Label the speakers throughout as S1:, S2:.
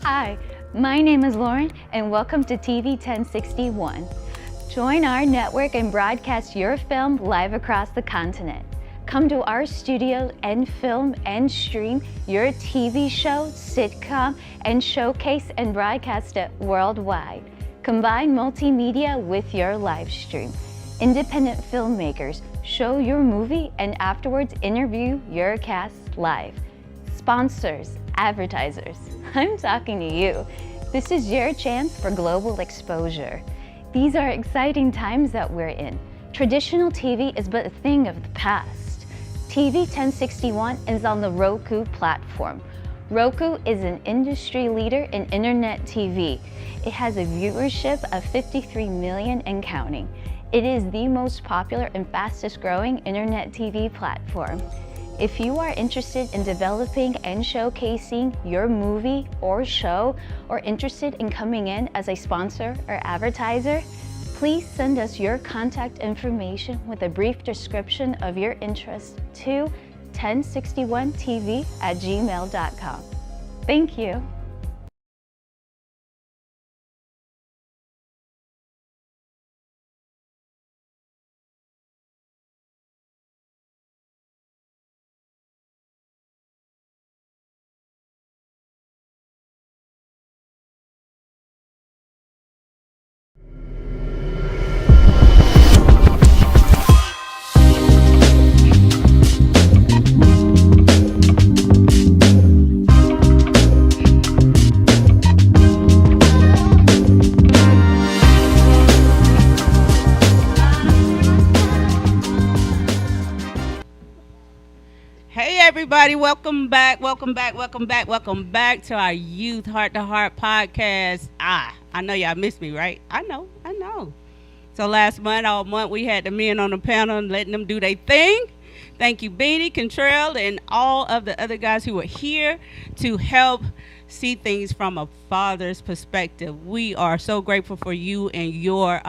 S1: Hi, my name is Lauren, and welcome to TV 1061. Join our network and broadcast your film live across the continent. Come to our studio and film and stream your TV show, sitcom, and showcase and broadcast it worldwide. Combine multimedia with your live stream. Independent filmmakers show your movie and afterwards interview your cast live. Sponsors, advertisers, I'm talking to you. This is your chance for global exposure. These are exciting times that we're in. Traditional TV is but a thing of the past. TV 1061 is on the Roku platform. Roku is an industry leader in internet TV. It has a viewership of 53 million and counting. It is the most popular and fastest growing internet TV platform. If you are interested in developing and showcasing your movie or show, or interested in coming in as a sponsor or advertiser, please send us your contact information with a brief description of your interest to 1061tv@gmail.com. Thank you.
S2: Hey everybody, welcome back to our Youth Heart to Heart podcast. I know y'all missed me, right? I know. So last month, all month, we had the men on the panel and letting them do their thing. Thank you, Beanie, Contrell, and all of the other guys who were here to help see things from a father's perspective. We are so grateful for you and your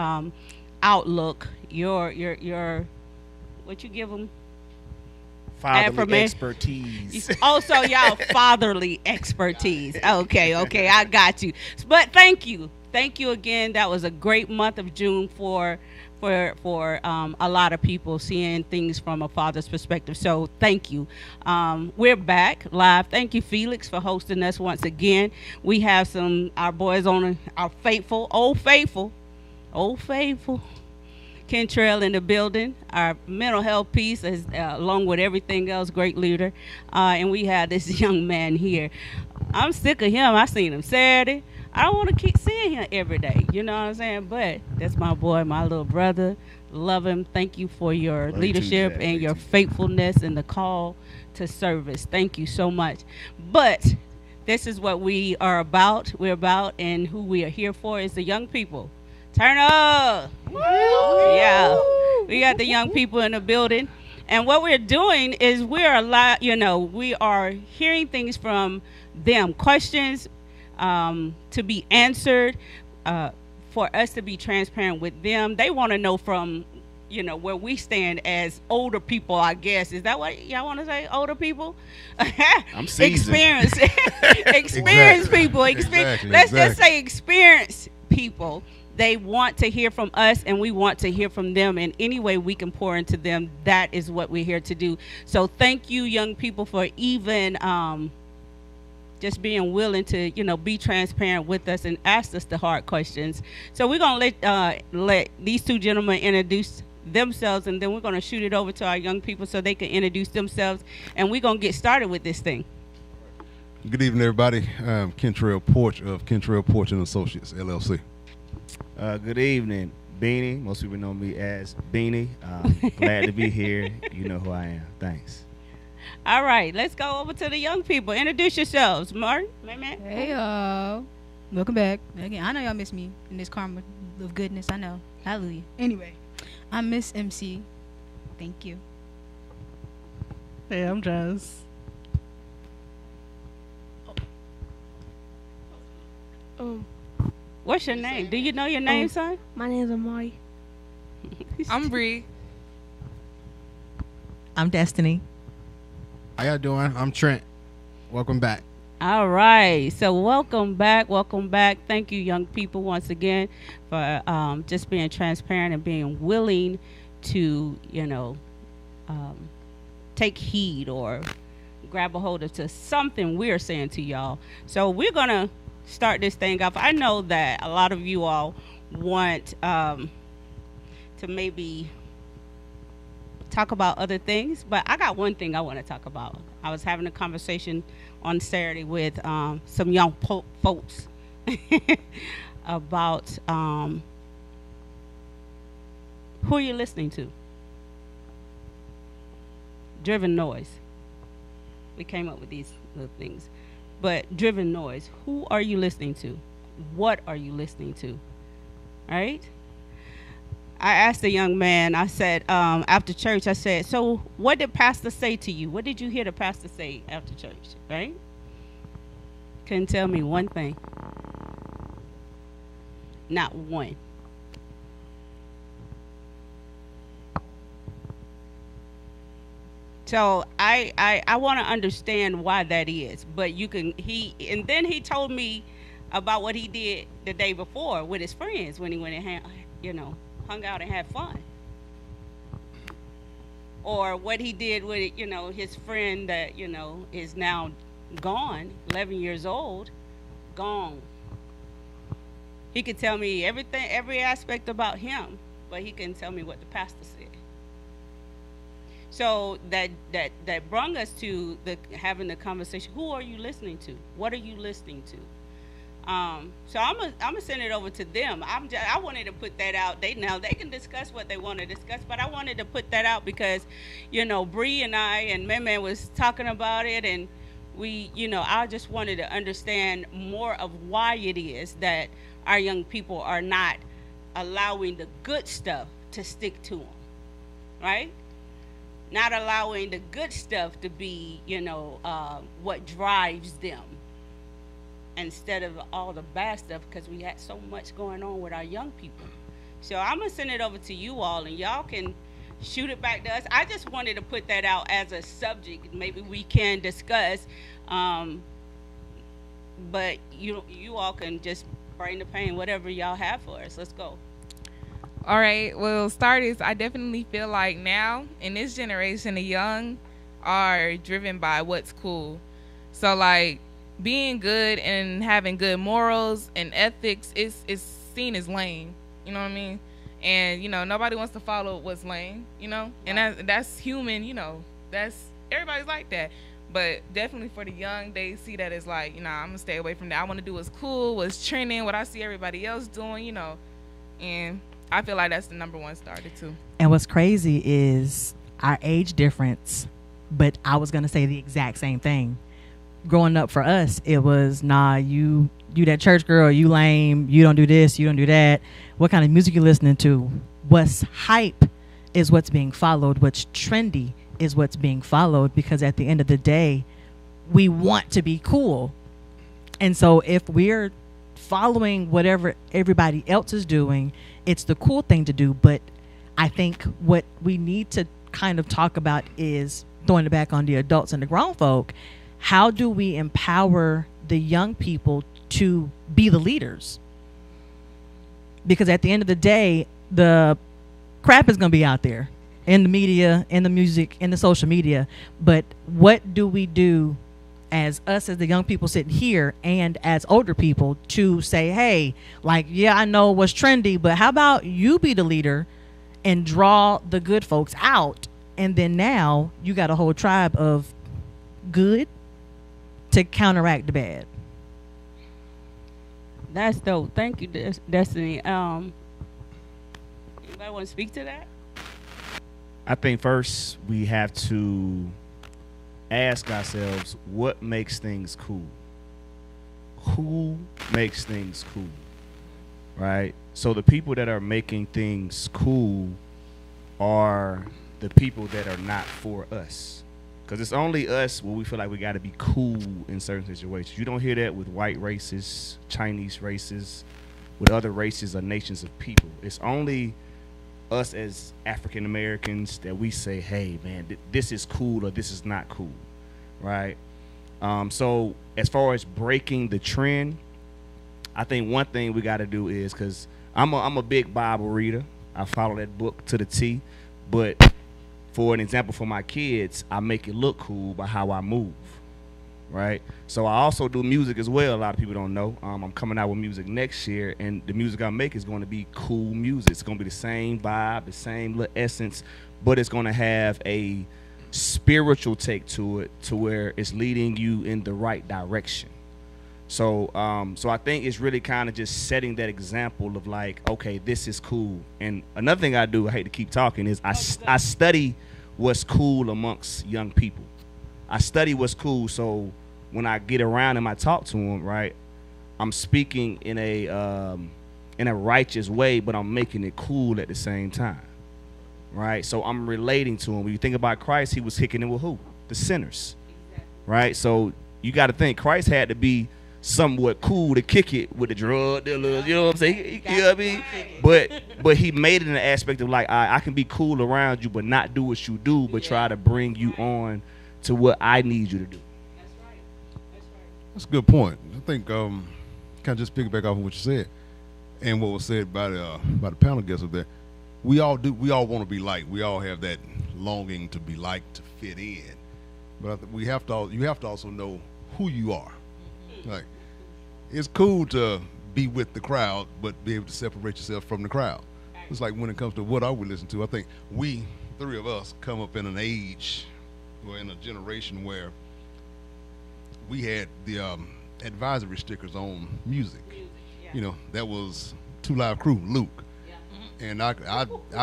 S2: outlook, your what you give them?
S3: Fatherly expertise.
S2: Also, y'all fatherly expertise. Okay, I got you. But thank you again. That was a great month of June for a lot of people seeing things from a father's perspective. So thank you. We're back live. Thank you, Felix, for hosting us once again. We have our boys on our old faithful. Kentrell in the building, our mental health piece, is, along with everything else, great leader. And we have this young man here. I'm sick of him. I seen him Saturday. I don't want to keep seeing him every day. You know what I'm saying? But that's my boy, my little brother. Love him. Thank you for your leadership and your faithfulness and the call to service. Thank you so much. But this is what we are about. We're about, and who we are here for is the young people. Turn up. Woo! Yeah. We got the young people in the building. And what we're doing is we are hearing things from them, questions to be answered, for us to be transparent with them. They want to know from, where we stand as older people, I guess. Is that what y'all want to say? Older people?
S3: I'm seasoned.
S2: Experienced people. Let's just say experienced people. They want to hear from us, and we want to hear from them. And any way we can pour into them, that is what we're here to do. So thank you, young people, for even just being willing to, be transparent with us and ask us the hard questions. So we're going to let these two gentlemen introduce themselves, and then we're going to shoot it over to our young people so they can introduce themselves, and we're going to get started with this thing.
S4: Good evening, everybody. I'm Kentrell Porch of Kentrell Porch and Associates, LLC.
S3: Good evening, Beanie. Most people know me as Beanie. Glad to be here. You know who I am. Thanks.
S2: All right, let's go over to the young people. Introduce yourselves. Martin, my man.
S5: Hey, y'all. Welcome back. Again, I know y'all miss me in this karma of goodness. I know. Hallelujah. Anyway, I'm Miss MC. Thank you.
S6: Hey, I'm Jazz.
S2: What's your name? Do you know your name, son?
S7: My name is Amari.
S6: I'm Bree.
S8: I'm Destiny.
S9: How y'all doing? I'm Trent. Welcome back.
S2: All right. So welcome back. Welcome back. Thank you, young people, once again for just being transparent and being willing to, um, take heed or grab a hold of to something we're saying to y'all. So we're going to start this thing off. I know that a lot of you all want to maybe talk about other things, but I got one thing I want to talk about. I was having a conversation on Saturday with some young folks about who are you listening to? Driven noise. We came up with these little things. But driven noise, who are you listening to? What are you listening to? Right? I asked the young man, I said, after church, I said, so what did pastor say to you? What did you hear the pastor say after church? Right? Couldn't tell me one thing. Not one. So I want to understand why that is. But and then he told me about what he did the day before with his friends when he went and hung out and had fun. Or what he did with, his friend that, is now gone, 11 years old, gone. He could tell me everything, every aspect about him, but he couldn't tell me what the pastor said. So that brought us to having the conversation. Who are you listening to? What are you listening to? So I'm gonna send it over to them. I wanted to put that out. They can discuss what they want to discuss, but I wanted to put that out because, Bree and I and Man was talking about it, and we, I just wanted to understand more of why it is that our young people are not allowing the good stuff to stick to them, right? Not allowing the good stuff to be, what drives them, instead of all the bad stuff, because we had so much going on with our young people. So I'm going to send it over to you all, and y'all can shoot it back to us. I just wanted to put that out as a subject. Maybe we can discuss, but you all can just bring the pain, whatever y'all have for us. Let's go.
S6: All right. Well, starters, I definitely feel like now in this generation, the young are driven by what's cool. So like being good and having good morals and ethics is seen as lame. You know what I mean? And nobody wants to follow what's lame. And that's human. That's everybody's like that. But definitely for the young, they see that as like, I'm gonna stay away from that. I want to do what's cool, what's trending, what I see everybody else doing. And I feel like that's the number one starter too.
S7: And what's crazy is our age difference, but I was going to say the exact same thing. Growing up for us, it was, you that church girl, you lame, you don't do this, you don't do that. What kind of music you listening to? What's hype is what's being followed. What's trendy is what's being followed, because at the end of the day, we want to be cool. And so if we're following whatever everybody else is doing, it's the cool thing to do. But I think what we need to kind of talk about is throwing it back on the adults and the grown folk. How do we empower the young people to be the leaders? Because at the end of the day, the crap is going to be out there in the media, in the music, in the social media. But what do we do as the young people sitting here and as older people to say, hey, I know what's trendy, but how about you be the leader and draw the good folks out? And then now you got a whole tribe of good to counteract the bad.
S2: That's dope. Thank you, Destiny. Anybody want to speak to that?
S3: I think first we have to ask ourselves, what makes things cool? Who makes things cool? Right? So the people that are making things cool are the people that are not for us. Because it's only us where we feel like we got to be cool in certain situations. You don't hear that with white races, Chinese races, with other races or nations of people. It's only us as African Americans that we say, hey, man, this is cool or this is not cool, right? So as far as breaking the trend, I think one thing we got to do is, because I'm a big Bible reader. I follow that book to the T. But for an example, for my kids, I make it look cool by how I move, right? So I also do music as well. A lot of people don't know. I'm coming out with music next year, and the music I make is going to be cool music. It's going to be the same vibe, the same little essence, but it's going to have a spiritual take to it, to where it's leading you in the right direction. So so I think it's really kind of just setting that example of like, okay, this is cool. And another thing I do, I hate to keep talking, is I study what's cool amongst young people. I study what's cool, so when I get around them, I talk to them, right, I'm speaking in a righteous way, but I'm making it cool at the same time, right? So I'm relating to him. When you think about Christ, he was kicking it with who? The sinners, right? So you got to think Christ had to be somewhat cool to kick it with the drug dealers, you know what I'm saying? You know what I mean? But he made it in the aspect of like, I can be cool around you, but not do what you do, but try to bring you on to what I need you to do.
S4: That's a good point. I think kind of just piggyback off of what you said and what was said by the panel guests up there. We all want to be liked. We all have that longing to be liked, to fit in. But I think you have to also know who you are. Like, it's cool to be with the crowd, but be able to separate yourself from the crowd. It's like when it comes to what I would listen to, I think we, three of us, come up in an age or in a generation where we had the advisory stickers on music. You know, that was Two Live Crew, Luke. And I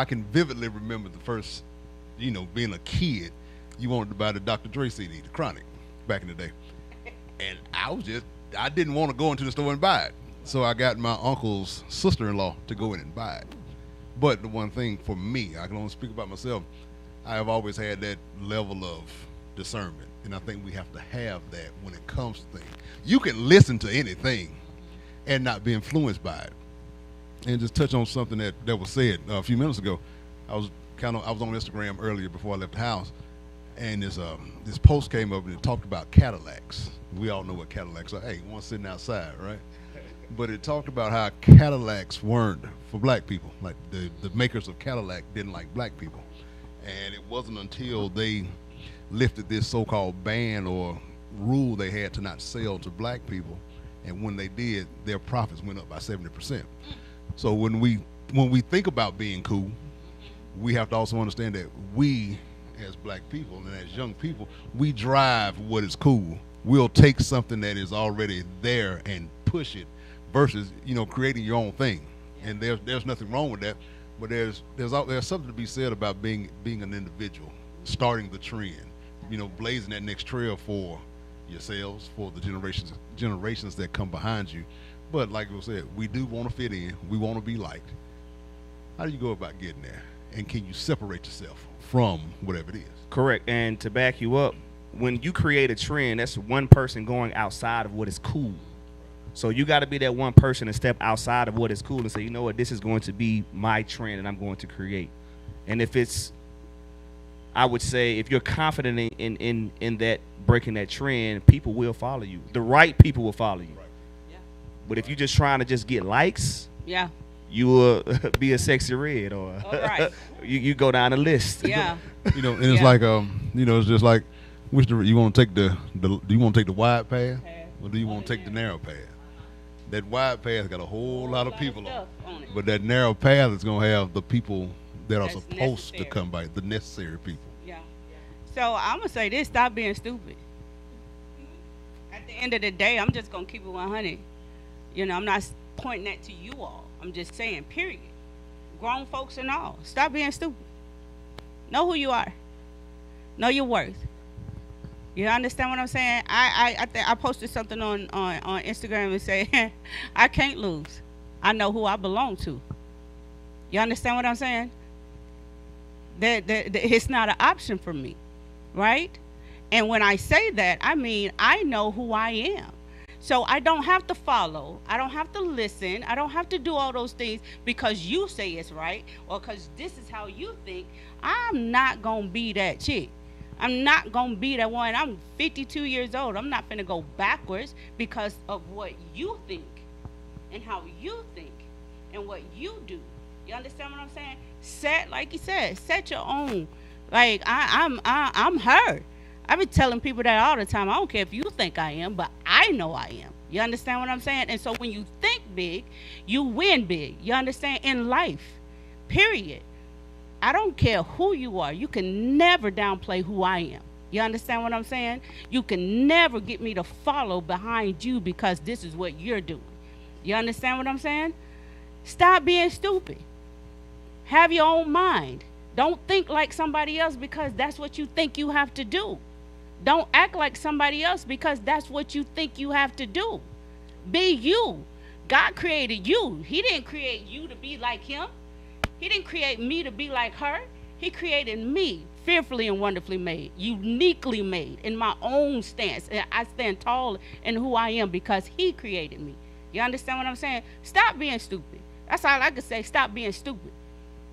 S4: can vividly remember the first, you know, being a kid, you wanted to buy the Dr. Dre CD, the Chronic, back in the day. And I didn't want to go into the store and buy it. So I got my uncle's sister-in-law to go in and buy it. But the one thing for me, I can only speak about myself, I have always had that level of discernment. And I think we have to have that when it comes to things. You can listen to anything and not be influenced by it. And just touch on something that was said a few minutes ago. I was on Instagram earlier before I left the house, and this post came up and it talked about Cadillacs. We all know what Cadillacs are. Hey, one sitting outside, right? But it talked about how Cadillacs weren't for black people. Like the makers of Cadillac didn't like black people. And it wasn't until they lifted this so-called ban or rule they had to not sell to black people, and when they did, their profits went up by 70%. So when we think about being cool, we have to also understand that we, as black people and as young people, we drive what is cool. We'll take something that is already there and push it, versus, you know, creating your own thing. And there's nothing wrong with that, but there's something to be said about being an individual, starting the trend, you know, blazing that next trail for yourselves, for the generations that come behind you. But like I said, we do want to fit in. We want to be liked. How do you go about getting there? And can you separate yourself from whatever it is?
S3: Correct. And to back you up, when you create a trend, that's one person going outside of what is cool. So you got to be that one person and step outside of what is cool and say, you know what, this is going to be my trend and I'm going to create. And if it's, I would say, if you're confident in that, breaking that trend, people will follow you. The right people will follow you. But if you're just trying to just get likes, you will be a Sexy Red, or you go down the list.
S6: Yeah.
S4: You know, and it's like you know, it's just like, which you want to take do you want to take the wide path, or do you want to take the narrow path? That wide path got a whole lot of people on it, but that narrow path is gonna have the people that are supposed to come by, the necessary people.
S2: Yeah. So I'm gonna say this: stop being stupid. At the end of the day, I'm just gonna keep it 100. You know, I'm not pointing that to you all. I'm just saying, period. Grown folks and all, stop being stupid. Know who you are. Know your worth. You understand what I'm saying? I think I posted something on Instagram and say, I can't lose. I know who I belong to. You understand what I'm saying? That it's not an option for me, right? And when I say that, I mean I know who I am. So I don't have to follow. I don't have to listen. I don't have to do all those things because you say it's right or because this is how you think. I'm not going to be that chick. I'm not going to be that one. I'm 52 years old. I'm not going to go backwards because of what you think and how you think and what you do. You understand what I'm saying? Set, like you said, set your own. Like I'm her. I be telling people that all the time. I don't care if you think I am, but I know I am. You understand what I'm saying? And so when you think big, you win big. You understand? In life, period. I don't care who you are. You can never downplay who I am. You understand what I'm saying? You can never get me to follow behind you because this is what you're doing. You understand what I'm saying? Stop being stupid. Have your own mind. Don't think like somebody else because that's what you think you have to do. Don't act like somebody else because that's what you think you have to do. Be you. God created you. He didn't create you to be like him. He didn't create me to be like her. He created me fearfully and wonderfully made, uniquely made in my own stance. And I stand tall in who I am because he created me. You understand what I'm saying? Stop being stupid. That's all I can say. Stop being stupid.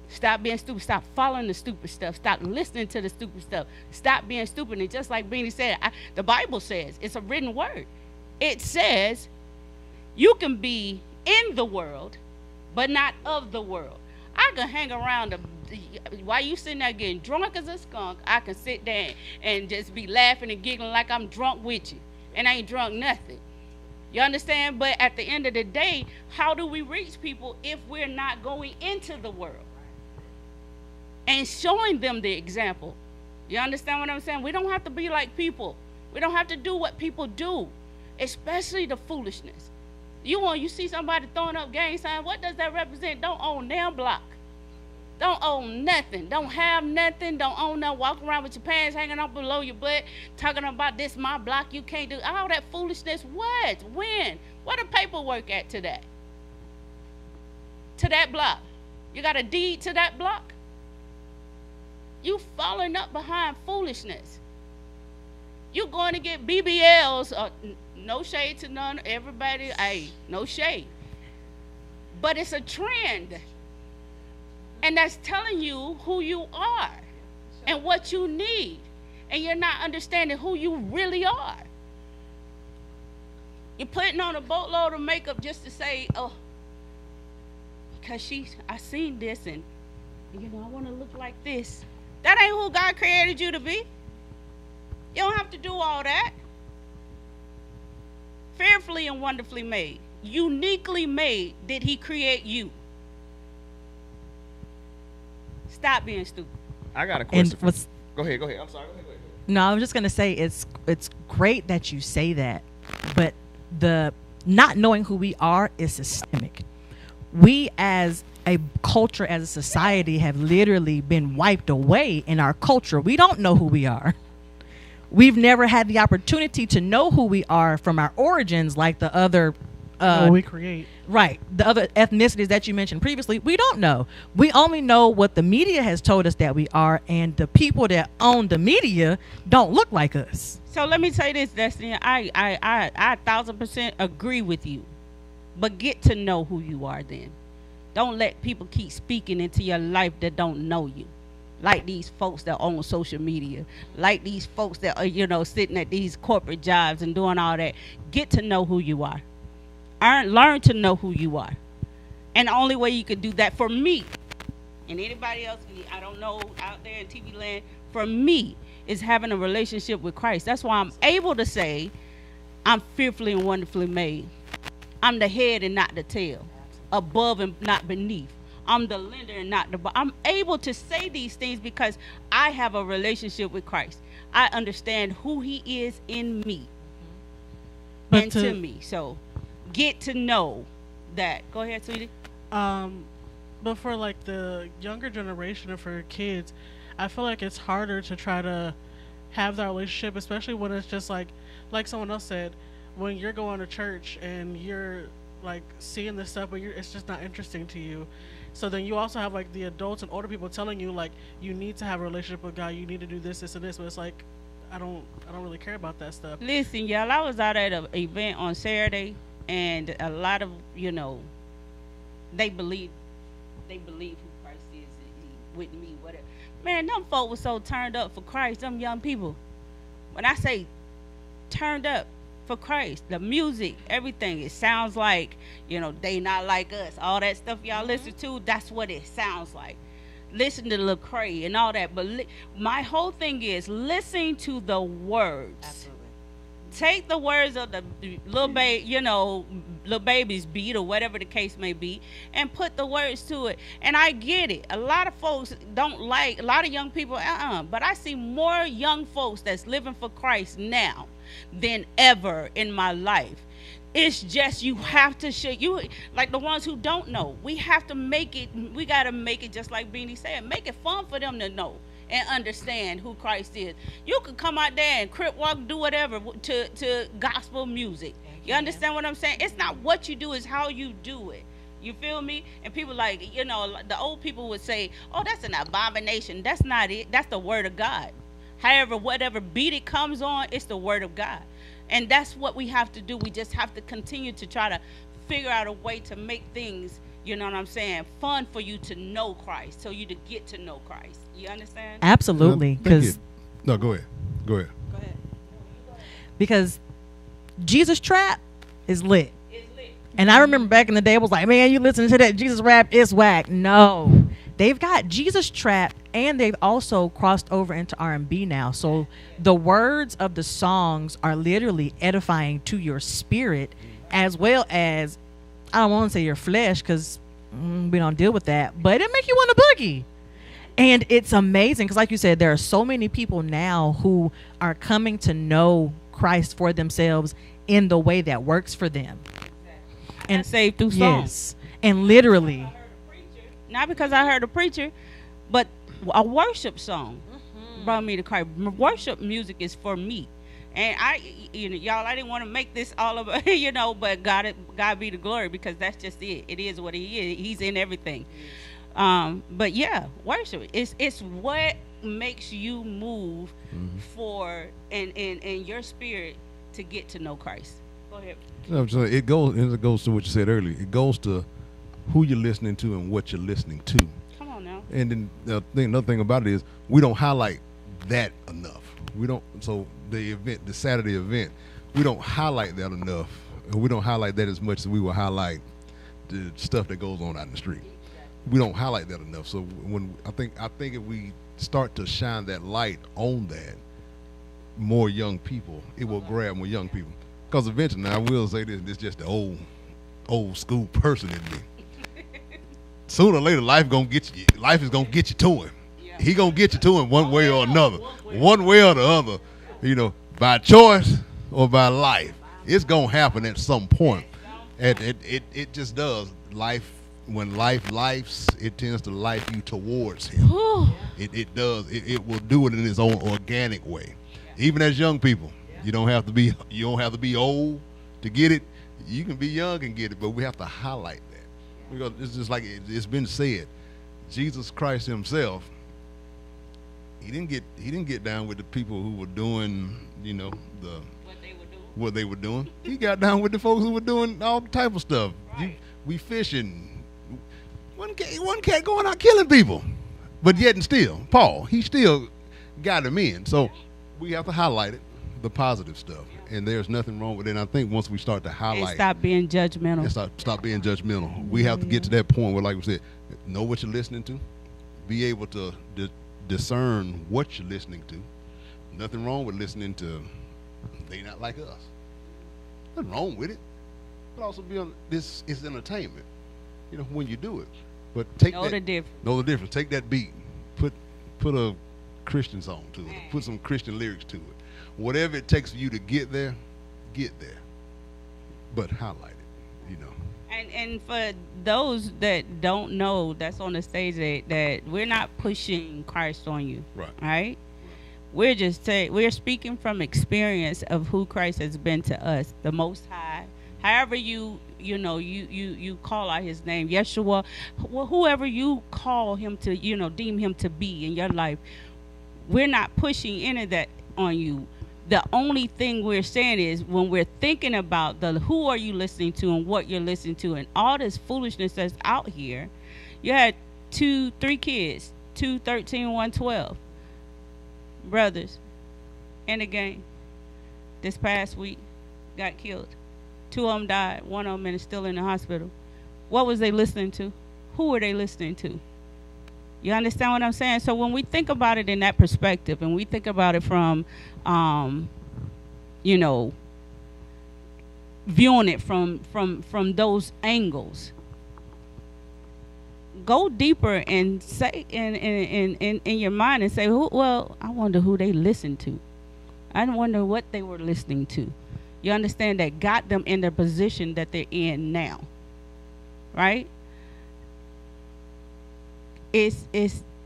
S2: Stop being stupid. Stop following the stupid stuff. Stop listening to the stupid stuff. Stop being stupid. And just like Beanie said, the Bible says, it's a written word. It says, you can be in the world, but not of the world. I can hang around while you sitting there getting drunk as a skunk. I can sit there and just be laughing and giggling like I'm drunk with you, and I ain't drunk nothing. You understand? But at the end of the day, how do we reach people if we're not going into the world and showing them the example? You understand what I'm saying? We don't have to be like people. We don't have to do what people do, especially the foolishness. You see somebody throwing up gang signs, what does that represent? Don't own damn block. Don't own nothing. Don't have nothing. Don't own nothing. Walk around with your pants hanging up below your butt, talking about this my block, you can't do all that foolishness. What? When? What the paperwork at to that? To that block? You got a deed to that block? You falling up behind foolishness. You going to get BBLs. No shade to none. Everybody, hey, no shade. But it's a trend. And that's telling you who you are and what you need. And you're not understanding who you really are. You're putting on a boatload of makeup just to say, oh, because I seen this and, I want to look like this. That ain't who God created you to be. You don't have to do all that. Fearfully and wonderfully made. Uniquely made did he create you. Stop being stupid.
S3: I got a question. Go ahead. I'm sorry. Go ahead.
S7: No, I was just gonna say it's great that you say that, but the not knowing who we are is systemic. We as a culture, as a society, have literally been wiped away in our culture. We don't know who we are. We've never had the opportunity to know who we are from our origins, like the other.
S8: We create.
S7: Right. The other ethnicities that you mentioned previously, we don't know. We only know what the media has told us that we are, and the people that own the media don't look like us.
S2: So let me tell you this, Destiny. I 1,000% agree with you. But get to know who you are then. Don't let people keep speaking into your life that don't know you. Like these folks that own social media. Like these folks that are, sitting at these corporate jobs and doing all that. Get to know who you are. Learn to know who you are. And the only way you can do that for me, and anybody else, I don't know, out there in TV land, for me, is having a relationship with Christ. That's why I'm able to say, I'm fearfully and wonderfully made. I'm the head and not the tail. Above and not beneath. I'm the lender and not the borrower. I'm able to say these things because I have a relationship with Christ. I understand who he is in me and to me. So get to know that. Go ahead, sweetie.
S8: But for like the younger generation and for kids, I feel like it's harder to try to have that relationship, especially when it's just like someone else said, when you're going to church and you're like seeing this stuff, but it's just not interesting to you. So then you also have like the adults and older people telling you like you need to have a relationship with God, you need to do this, this, and this. But it's like I don't really care about that stuff.
S2: Listen, y'all, I was out at an event on Saturday, and a lot of they believe who Christ is with me, whatever. Man, them folk was so turned up for Christ, them young people. When I say turned up for Christ, the music, everything, it sounds like, they not like us. All that stuff y'all listen to, that's what it sounds like. Listen to Lecrae and all that. But my whole thing is listen to the words.
S7: Absolutely.
S2: Take the words of the little baby's beat or whatever the case may be, and put the words to it. And I get it. A lot of folks don't like, a lot of young people, but I see more young folks that's living for Christ now than ever in my life. It's just you have to show you, like the ones who don't know. We have to make it. We got to make it just like Beanie said. Make it fun for them to know and understand who Christ is. You could come out there and crip walk, do whatever to gospel music. You understand what I'm saying? It's not what you do, it's how you do it. You feel me? And people like, the old people would say, oh, that's an abomination. That's not it. That's the word of God. However, whatever beat it comes on, it's the word of God. And that's what we have to do. We just have to continue to try to figure out a way to make things, you know what I'm saying, fun for you to know Christ, so you to get to know Christ. You understand?
S7: Absolutely. Because
S4: No, go ahead. Go ahead.
S7: because Jesus Trap is lit.
S2: It's lit.
S7: And I remember back in the day, it was like, man, you listening to that Jesus rap, it's whack. No. They've got Jesus Trap, and they've also crossed over into R&B now. So the words of the songs are literally edifying to your spirit, as well as, I don't want to say your flesh, because we don't deal with that, but it make you want to boogie. And it's amazing because, like you said, there are so many people now who are coming to know Christ for themselves in the way that works for them.
S2: And saved through songs.
S7: Yes. And literally.
S2: Not because I heard a preacher, but a worship song brought me to Christ. Worship music is for me. And y'all, I didn't want to make this all about, but God be the glory, because that's just it. It is what he is. He's in everything. But yeah, worship. It's what makes you move for in your spirit to get to know Christ. Go ahead.
S4: So it goes to what you said earlier. It goes to who you're listening to and what you're listening to.
S2: Come on now.
S4: And then another thing about it is we don't highlight that enough. We don't. So the Saturday event, we don't highlight that enough. We don't highlight that as much as we will highlight the stuff that goes on out in the street. We don't highlight that enough. So when I think if we start to shine that light on that, more young people, it will grab more young people. Because eventually, now I will say this is just the old school person in me. Sooner or later, life is gonna get you to him. He gonna get you to him one way or another, one way or the other. By choice or by life, it's gonna happen at some point. And it just does. Life, when life lifes, it tends to life you towards him. It does. It will do it in its own organic way. Even as young people, you don't have to be old to get it. You can be young and get it, but we have to highlight that. Because it's just like it's been said, Jesus Christ himself, he didn't get down with the people who were doing, what they were doing. He got down with the folks who were doing all type of stuff.
S2: Right.
S4: We fishing. One cat going out killing people, but yet and still, Paul, he still got him in. So we have to highlight it, the positive stuff, and there's nothing wrong with it. And I think once we start to highlight,
S2: And stop being judgmental.
S4: and stop being judgmental. We have to get to that point where, like we said, know what you're listening to, be able to discern what you're listening to. Nothing wrong with listening to they not like us. Nothing wrong with it. But also this is entertainment, when you do it. But
S2: Know the difference.
S4: Know the difference. Take that beat. Put a Christian song to it. Put some Christian lyrics to it. Whatever it takes for you to get there, get there. But highlight it,
S2: And for those that don't know, that's on the stage, that we're not pushing Christ on you. Right? We're just we're speaking from experience of who Christ has been to us, the Most High. However you call out his name, Yeshua, whoever you call him to, deem him to be in your life, we're not pushing any of that on you. The only thing we're saying is, when we're thinking about who are you listening to and what you're listening to and all this foolishness that's out here, you had 2-3 kids 213, 112 brothers in the gang this past week got killed. 2 of them died. 1 of them is still in the hospital. What was they listening to? Who were they listening to? You understand what I'm saying? So when we think about it in that perspective, and we think about it from, you know, viewing it from those angles, go deeper and say in your mind and say, well, I wonder who they listened to. I wonder what they were listening to. You understand that got them in the position that they're in now, right? It's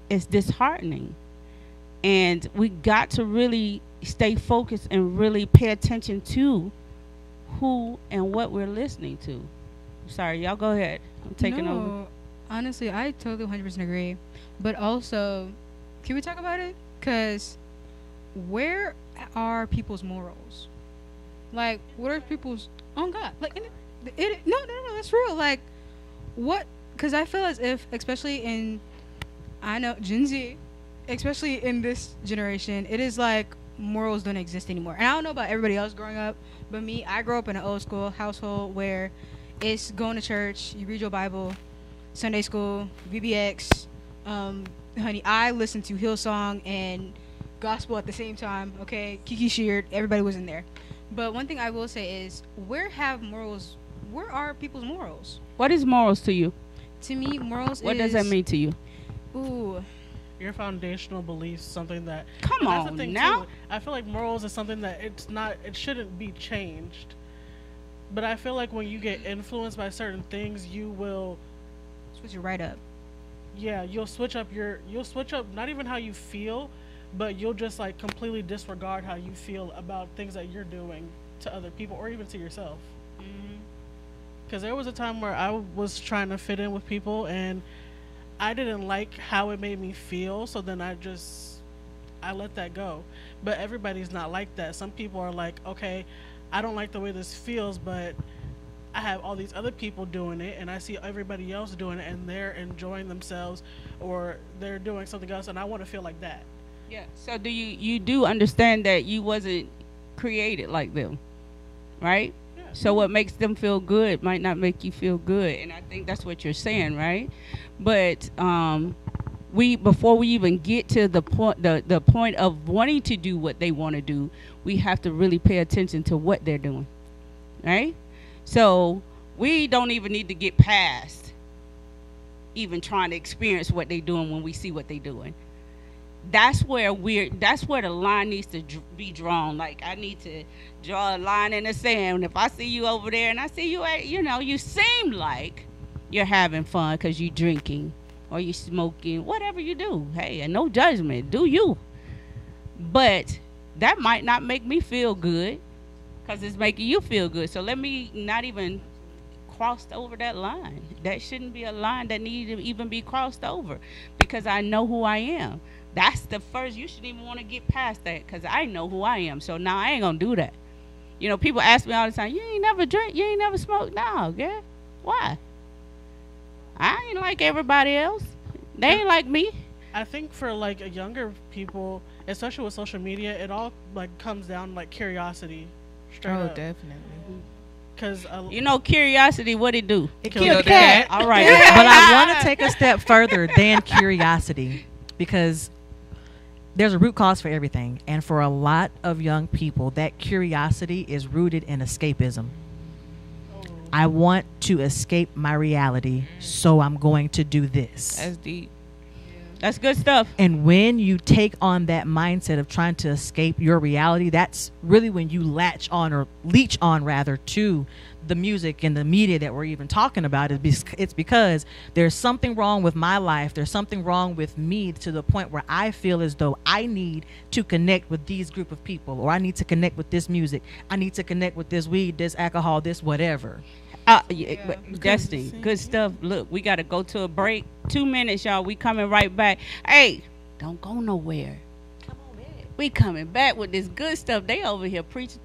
S2: disheartening, and we got to really stay focused and really pay attention to who and what we're listening to. Sorry, y'all go ahead. I'm taking over.
S5: Honestly, I totally 100% agree. But also, can we talk about it? Because where are people's morals? Like, what are people's... Oh, God. Like, no, that's real. Like, what... Because I feel as if, especially in... I know, Gen Z, especially in this generation, it is like morals don't exist anymore. And I don't know about everybody else growing up, but me, I grew up in an old school household where it's going to church, you read your Bible, Sunday school, VBX. Honey, I listened to Hillsong and gospel at the same time, okay? Kiki Sheard, everybody was in there. But one thing I will say is, where are people's morals?
S2: What is morals to you?
S5: To me, morals
S2: What does that mean to you?
S5: Ooh.
S8: Your foundational beliefs, something that...
S2: Come
S8: that's
S2: on
S8: the thing
S2: now.
S8: Too. I feel like morals is something that it shouldn't be changed. But I feel like when you get influenced by certain things, you will...
S5: Switch it right up.
S8: Yeah, you'll switch up not even how you feel, but you'll just like completely disregard how you feel about things that you're doing to other people or even to yourself. Because there was a time where I was trying to fit in with people and I didn't like how it made me feel, so then I let that go. But everybody's not like that. Some people are like, okay, I don't like the way this feels, but I have all these other people doing it and I see everybody else doing it and they're enjoying themselves or they're doing something else and I want to feel like that.
S2: Yeah. So do you do understand that you wasn't created like them, right? Yeah. So what makes them feel good might not make you feel good, and I think that's what you're saying, right? But before we even get to the point of wanting to do what they want to do, we have to really pay attention to what they're doing, right? So we don't even need to get past even trying to experience what they're doing when we see what they're doing. That's where the line needs to be drawn. Like, I need to draw a line in the sand. If I see you over there and I see you you seem like you're having fun because you're drinking or you're smoking, whatever you do. Hey, and no judgment, do you. But that might not make me feel good because it's making you feel good. So let me not even cross over that line. That shouldn't be a line that needs to even be crossed over because I know who I am. That's the first. You shouldn't even want to get past that because I know who I am. So now I ain't going to do that. You know, people ask me all the time, you ain't never drink, you ain't never smoked. No, girl. Why? I ain't like everybody else. They ain't like me.
S8: I think for like a younger people, especially with social media, it all like comes down like curiosity. Straight up.
S6: Definitely.
S8: Because
S2: curiosity, what it do?
S5: It killed the cat.
S2: All right.
S7: But I want to take a step further than curiosity, because there's a root cause for everything. And for a lot of young people, that curiosity is rooted in escapism. I want to escape my reality, so I'm going to do this.
S6: That's deep.
S2: That's good stuff.
S7: And when you take on that mindset of trying to escape your reality, that's really when you leech on to the music and the media that we're even talking about. It's because there's something wrong with my life. There's something wrong with me to the point where I feel as though I need to connect with these group of people, or I need to connect with this music. I need to connect with this weed, this alcohol, this whatever.
S2: Destiny, good stuff. Look, we got to go to a break. 2 minutes, y'all. We coming right back. Hey, don't go nowhere. Come on back. We coming back with this good stuff. They over here preaching.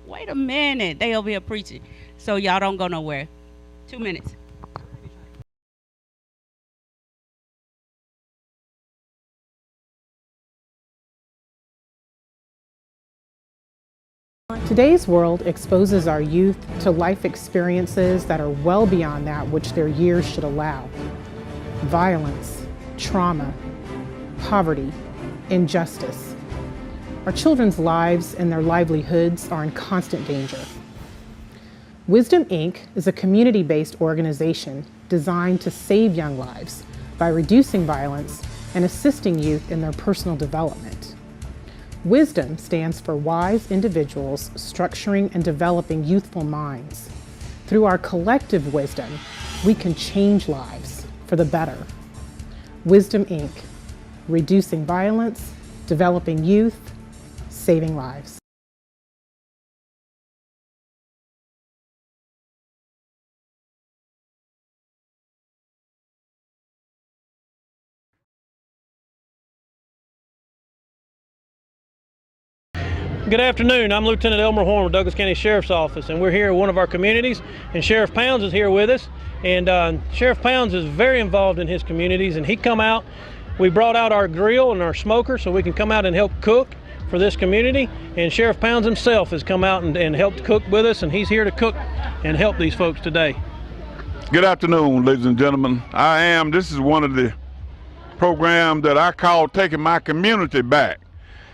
S2: Wait a minute. They over here preaching. So y'all don't go nowhere. 2 minutes.
S9: Today's world exposes our youth to life experiences that are well beyond that which their years should allow. Violence, trauma, poverty, injustice. Our children's lives and their livelihoods are in constant danger. Wisdom Inc. is a community-based organization designed to save young lives by reducing violence and assisting youth in their personal development. Wisdom stands for wise individuals structuring and developing youthful minds. Through our collective wisdom, we can change lives for the better. Wisdom Inc. Reducing violence, developing youth, saving lives.
S10: Good afternoon. I'm Lieutenant Elmer Horn with Douglas County Sheriff's Office, and we're here at one of our communities, and Sheriff Pounds is here with us. And Sheriff Pounds is very involved in his communities, and he come out. We brought out our grill and our smoker so we can come out and help cook for this community. And Sheriff Pounds himself has come out and helped cook with us, and he's here to cook and help these folks today.
S11: Good afternoon, ladies and gentlemen. This is one of the programs that I call Taking My Community Back.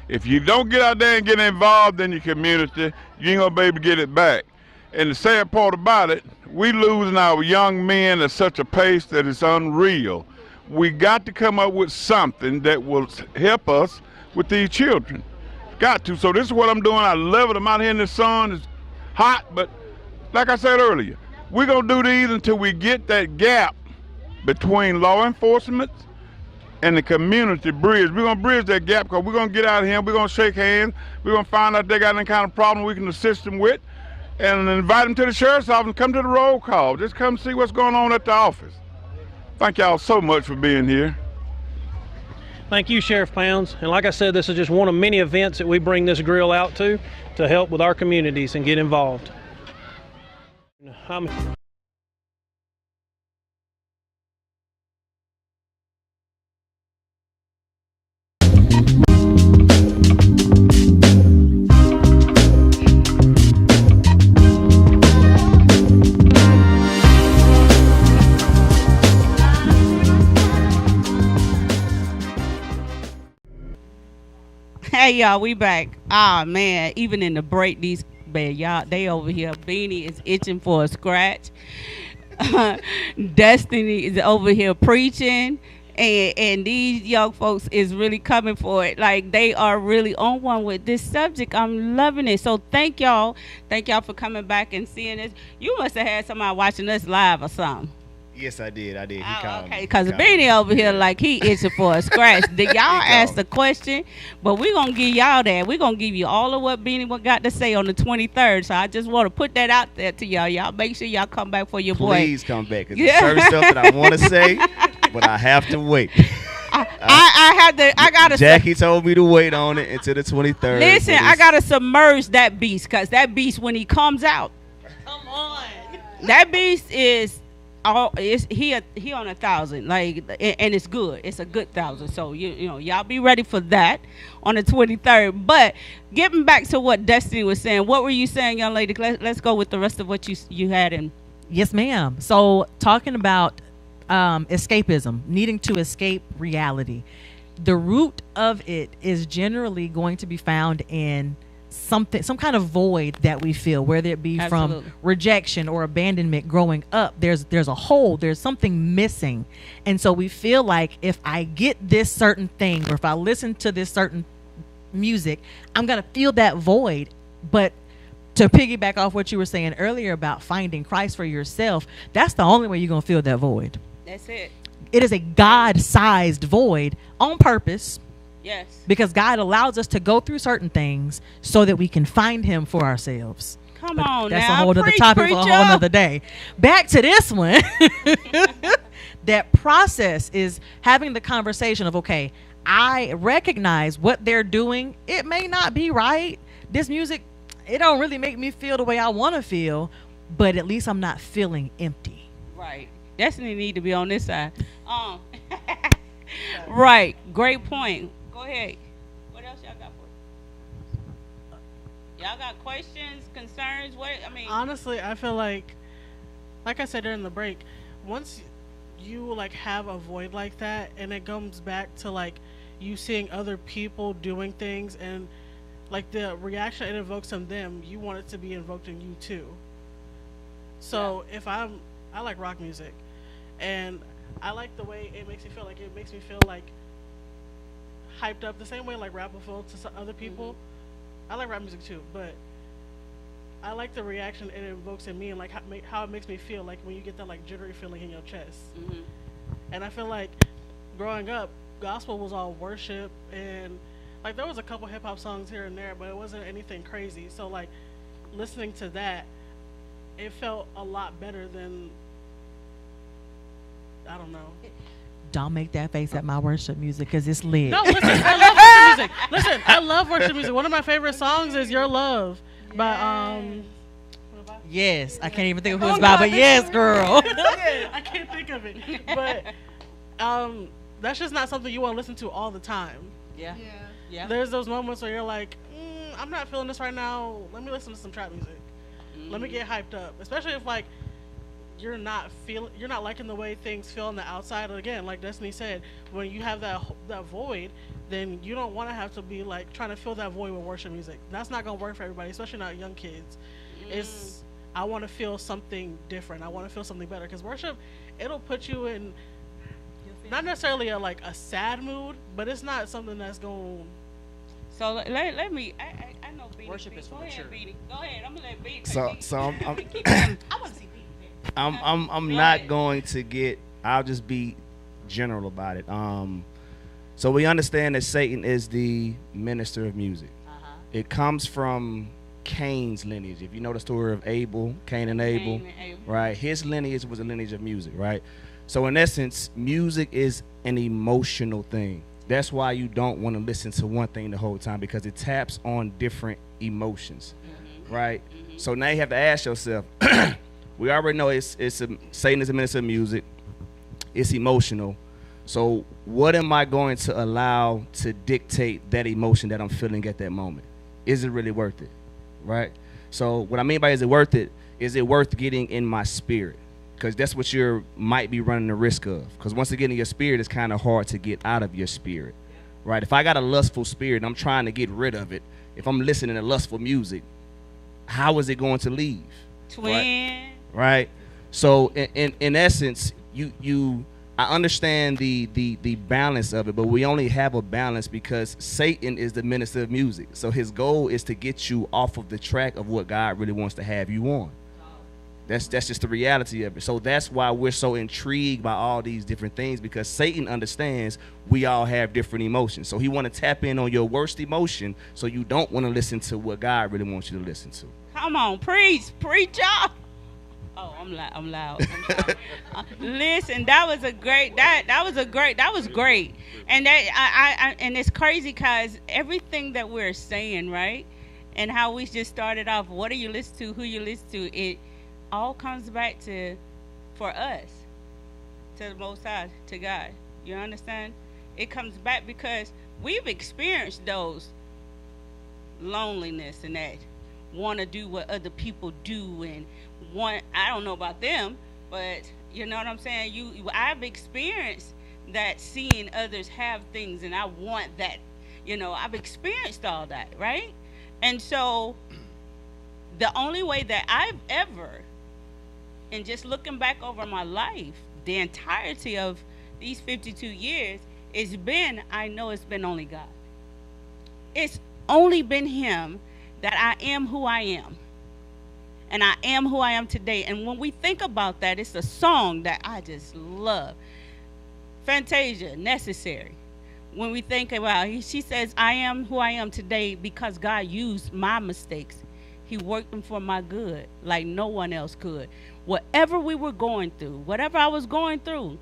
S11: If you don't get out there and get involved in your community, you ain't gonna be able to get it back. And the sad part about it, we losing our young men at such a pace that it's unreal. We got to come up with something that will help us with these children. Got to. So this is what I'm doing. I love it. I'm out here in the sun. It's hot, but like I said earlier, we're gonna do these until we get that gap between law enforcement and the community bridge. We're gonna bridge that gap because we're gonna get out of here, we're gonna shake hands, we're gonna find out if they got any kind of problem we can assist them with, and invite them to the sheriff's office and come to the roll call. Just come see what's going on at the office. Thank y'all so much for being here.
S10: Thank you, Sheriff Pounds. And like I said, this is just one of many events that we bring this grill out to help with our communities and get involved.
S2: Hey y'all, we back. Ah man, even in the break, these man, y'all, they over here. Beanie is itching for a scratch. Destiny is over here preaching, and these young folks is really coming for it. Like they are really on one with this subject. I'm loving it. So thank y'all for coming back and seeing this. You must have had somebody watching us live or something.
S3: Yes, I did. He
S2: called me. Because Beanie over here like he itching for a scratch. Y'all asked the question, but we're going to give y'all that. We're going to give you all of what Beanie got to say on the 23rd. So I just want to put that out there to y'all. Y'all make sure y'all come back for your boy.
S3: Please come back. Because there's certain stuff that I want to say, but I have to wait.
S2: I gotta.
S3: Jackie told me to wait on it until the 23rd.
S2: Listen, I gotta submerge that beast, cause that beast when he comes out, come on, that beast is. He on 1,000, like, and it's good. It's a good 1,000. So you know y'all be ready for that on the 23rd. But getting back to what Destiny was saying, what were you saying, young lady? Let's go with the rest of what you had in.
S7: Yes, ma'am. So talking about escapism, needing to escape reality, the root of it is generally going to be found in some kind of void that we feel, whether it be from rejection or abandonment growing up. There's a hole, there's something missing, and so we feel like if I get this certain thing or if I listen to this certain music, I'm gonna feel that void. But to piggyback off what you were saying earlier about finding Christ for yourself, that's the only way you're gonna fill that void.
S2: That's it.
S7: It is a God-sized void on purpose.
S2: Yes.
S7: Because God allows us to go through certain things so that we can find him for ourselves.
S2: Come on,
S7: that's
S2: now.
S7: a whole other topic for a whole other day. Back to this one. That process is having the conversation of, okay, I recognize what they're doing. It may not be right. This music, it don't really make me feel the way I want to feel, but at least I'm not feeling empty.
S2: Right. Destiny need to be on this side. Right. Great point. Go ahead. What else y'all got for Y'all got questions, concerns? What I mean,
S8: Honestly, I feel like I said during the break, once you like have a void like that, and it comes back to like you seeing other people doing things, and like the reaction it evokes in them, you want it to be invoked in you too. So if I like rock music, and I like the way it makes me feel. Like it makes me feel like hyped up the same way like rap will feel to some other people. I like rap music too, but I like the reaction it evokes in me, and like how it makes me feel, like when you get that like jittery feeling in your chest. And I feel like growing up, gospel was all worship, and like there was a couple hip hop songs here and there, but it wasn't anything crazy. So like listening to that, it felt a lot better than, I don't know.
S7: Don't make that face at my worship music because it's lit.
S8: No, listen, I love worship music. Listen, I love worship music. One of my favorite songs is "Your Love" by
S7: Yes, I can't even think of who it's by, but yes, girl.
S8: I can't think of it, but that's just not something you want to listen to all the time.
S7: Yeah.
S8: There's those moments where you're like, I'm not feeling this right now. Let me listen to some trap music. Let me get hyped up, especially if like you're not liking the way things feel on the outside. Again, like Destiny said, when you have that void, then you don't want to have to be like trying to fill that void with worship music. That's not gonna work for everybody, especially not young kids. I want to feel something different. I want to feel something better, because worship, it'll put you in not necessarily a sad mood, but it's not something that's going.
S2: So let me. I know Beanie.
S7: Worship is for
S2: Go ahead,
S7: mature.
S2: Beanie. Go ahead. I'm gonna let Beanie.
S3: So I'm
S2: I want to see Beanie.
S3: I'm
S2: Go
S3: not
S2: ahead.
S3: going to get. I'll just be general about it. So we understand that Satan is the minister of music. It comes from Cain's lineage. If you know the story of Abel, Cain and Abel, right? His lineage was a lineage of music, right? So in essence, music is an emotional thing. That's why you don't want to listen to one thing the whole time, because it taps on different emotions, right? So now you have to ask yourself, we already know Satan is a minister of music. It's emotional. So what am I going to allow to dictate that emotion that I'm feeling at that moment? Is it really worth it, right? So what I mean by is it worth it? Is it worth getting in my spirit? Because that's what you might be running the risk of. Because once it gets in your spirit, it's kind of hard to get out of your spirit, right? If I got a lustful spirit and I'm trying to get rid of it, if I'm listening to lustful music, how is it going to leave?
S2: Twin.
S3: Right? So in essence, I understand the balance of it, but we only have a balance because Satan is the minister of music. So his goal is to get you off of the track of what God really wants to have you on. That's just the reality of it. So that's why we're so intrigued by all these different things, because Satan understands we all have different emotions. So he want to tap in on your worst emotion, so you don't want to listen to what God really wants you to listen to.
S2: Come on, preach, y'all. Oh, I'm loud. I'm sorry. Listen, that was great. And that and it's crazy because everything that we're saying, right, and how we just started off, what do you listen to, who you listen to, it all comes back to, for us, to the Most High, to God. You understand? It comes back because we've experienced those loneliness and that want to do what other people do, and I don't know about them, but you know what I'm saying? I've experienced that, seeing others have things, and I want that. I've experienced all that, right? And so the only way that I've ever, and just looking back over my life, the entirety of these 52 years, I know it's been only God. It's only been Him that I am who I am. And I am who I am today. And when we think about that, it's a song that I just love. Fantasia, Necessary. When we think about it, she says, I am who I am today because God used my mistakes. He worked them for my good like no one else could. Whatever we were going through, whatever I was going through,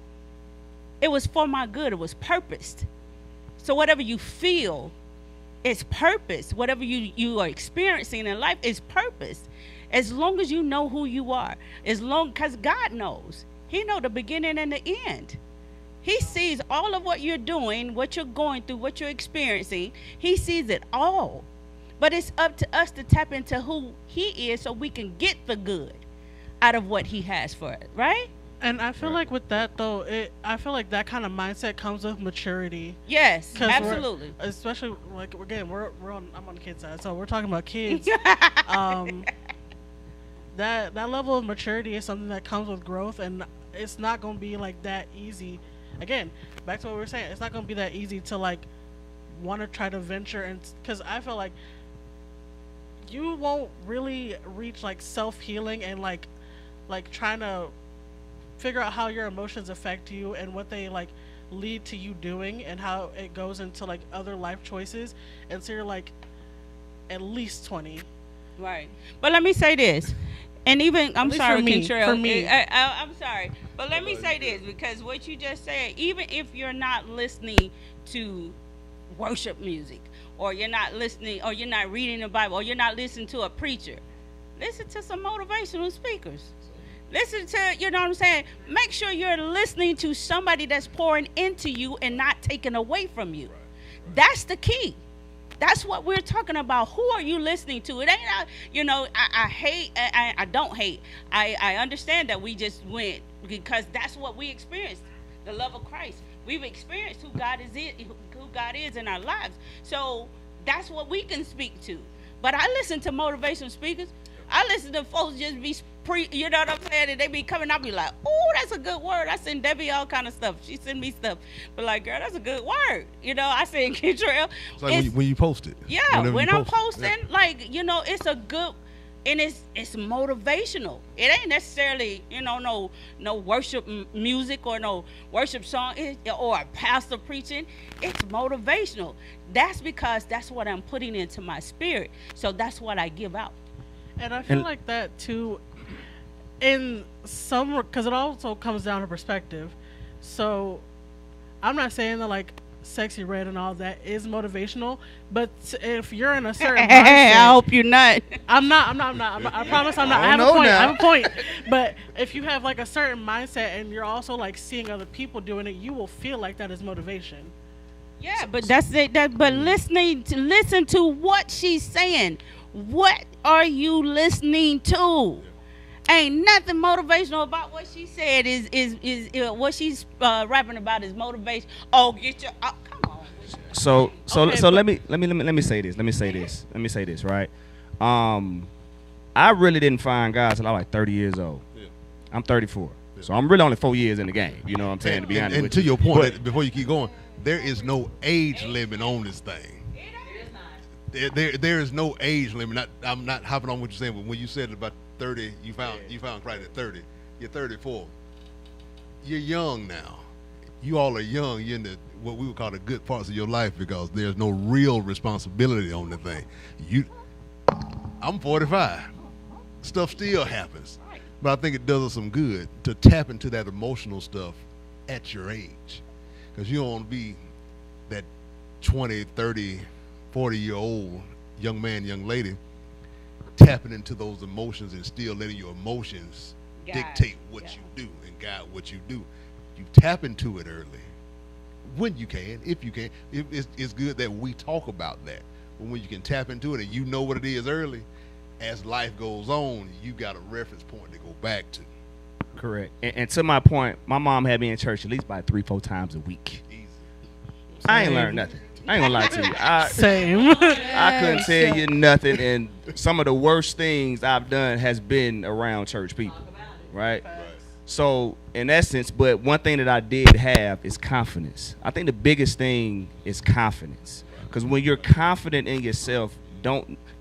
S2: it was for my good. It was purposed. So whatever you feel, it's purpose. Whatever you are experiencing in life is purpose. As long as you know who you are, because God knows. He knows the beginning and the end. He sees all of what you're doing, what you're going through, what you're experiencing. He sees it all. But it's up to us to tap into who he is so we can get the good out of what he has for us, right?
S8: And I feel like with that though, I feel like that kind of mindset comes with maturity.
S2: Yes,
S8: 'Cause
S2: absolutely.
S8: Especially like again, I'm on the kids side, so we're talking about kids. That level of maturity is something that comes with growth, and it's not going to be like that easy. Again, back to what we were saying, it's not going to be that easy to like want to try to venture, and because I feel like you won't really reach like self-healing and like trying to figure out how your emotions affect you and what they like lead to you doing and how it goes into like other life choices, and so you're like at least 20.
S2: Right. But let me say this. And even, I'm sorry,
S8: Kentrell. For me.
S2: I'm sorry. But let me say this, because what you just said, even if you're not listening to worship music, or you're not listening, or you're not reading the Bible, or you're not listening to a preacher, listen to some motivational speakers. Listen to, you know what I'm saying? Make sure you're listening to somebody that's pouring into you and not taking away from you. That's the key. That's what we're talking about. Who are you listening to? It ain't, you know, I don't hate. I understand that we just went because that's what we experienced, the love of Christ. We've experienced who God is in our lives. So that's what we can speak to. But I listen to motivational speakers. I listen to folks just be you know what I'm saying? And they be coming, I'll be like, oh, that's a good word. I send Debbie all kind of stuff. She send me stuff. But like, girl, that's a good word. You know, I send Kentrell.
S4: It's like when you post it.
S2: Yeah, when I'm posting, like, you know, it's a good, and it's motivational. It ain't necessarily, you know, no worship music or no worship song or a pastor preaching. It's motivational. That's because that's what I'm putting into my spirit. So that's what I give out.
S8: And I feel like that too, in some, because it also comes down to perspective. So I'm not saying that like Sexy Red and all that is motivational, but if you're in a certain mindset,
S2: I hope you're not.
S8: I'm not. I promise I'm not. I have a point. But if you have like a certain mindset and you're also like seeing other people doing it, you will feel like that is motivation.
S2: Yeah, but that's it. But listen to what she's saying. What are you listening to? Ain't nothing motivational about what she said. Is what she's rapping about is motivation. Oh, get your come on.
S3: So let me say this, right? I really didn't find God till I was like 30 years old. Yeah. I'm 34, so I'm really only 4 years in the game. You know what I'm saying? To be honest,
S4: and to your point, before you keep going, there is no age limit on this thing. There is no age limit. I'm not hopping on what you're saying, but when you said about 30, you found Christ at 30. You're 34. You're young now. You all are young. You're in what we would call the good parts of your life because there's no real responsibility on the thing. I'm 45. Stuff still happens, but I think it does us some good to tap into that emotional stuff at your age, because you don't want to be that 20, 30. 40-year-old young man, young lady, tapping into those emotions and still letting your emotions dictate what you do and guide what you do. You tap into it early when you can, if you can. It's good that we talk about that. But when you can tap into it and you know what it is early, as life goes on, you got a reference point to go back to.
S3: Correct. And to my point, my mom had me in church at least about 3-4 times a week. Easy. I ain't learned nothing. I ain't gonna lie to you.
S8: Same.
S3: I couldn't tell you nothing, and some of the worst things I've done has been around church people, right? So in essence, but one thing that I did have is confidence. I think the biggest thing is confidence, because when you're confident in yourself,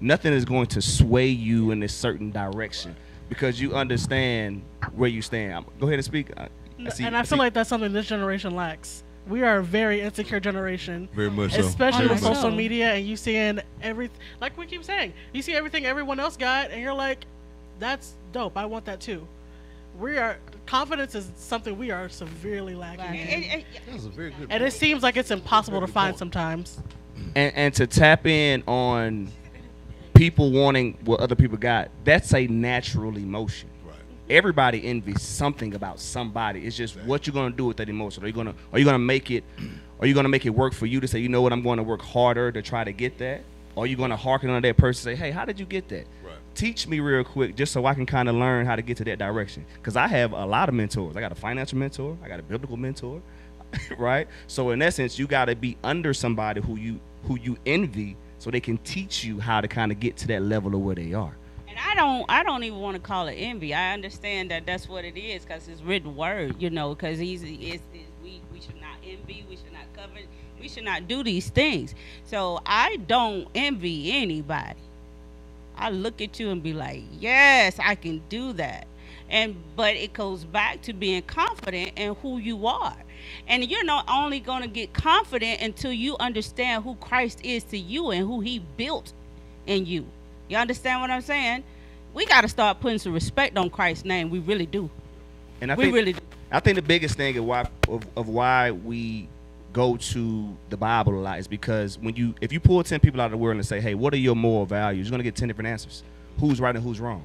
S3: nothing is going to sway you in a certain direction because you understand where you stand. Go ahead and speak.
S8: I feel like that's something this generation lacks. We are a very insecure generation.
S4: Very much so.
S8: Especially with social media and you seeing everything, like we keep saying, you see everything everyone else got and you're like, that's dope. I want that too. Confidence is something we are severely lacking in.
S4: That's a very good point.
S8: And it seems like it's impossible to find sometimes.
S3: And to tap in on people wanting what other people got, that's a natural emotion. Everybody envies something about somebody. It's just what you're gonna do with that emotion. Are you gonna make it work for you to say, you know what, I'm going to work harder to try to get that, Or are you going to hearken on that person and say, hey, how did you get that?
S4: Right.
S3: Teach me real quick just so I can kind of learn how to get to that direction. Because I have a lot of mentors. I got a financial mentor. I got a biblical mentor, right? So in essence, you got to be under somebody who you envy so they can teach you how to kind of get to that level of where they are.
S2: I don't even want to call it envy. I understand that that's what it is because it's written word, you know, because we should not envy, we should not covet, we should not do these things. So I don't envy anybody. I look at you and be like, yes, I can do that. But it goes back to being confident in who you are. And you're not only going to get confident until you understand who Christ is to you and who he built in you. You understand what I'm saying? We got to start putting some respect on Christ's name. We really do.
S3: And I
S2: really do.
S3: I think the biggest thing of why we go to the Bible a lot is because if you pull 10 people out of the world and say, hey, what are your moral values? You're going to get 10 different answers. Who's right and who's wrong?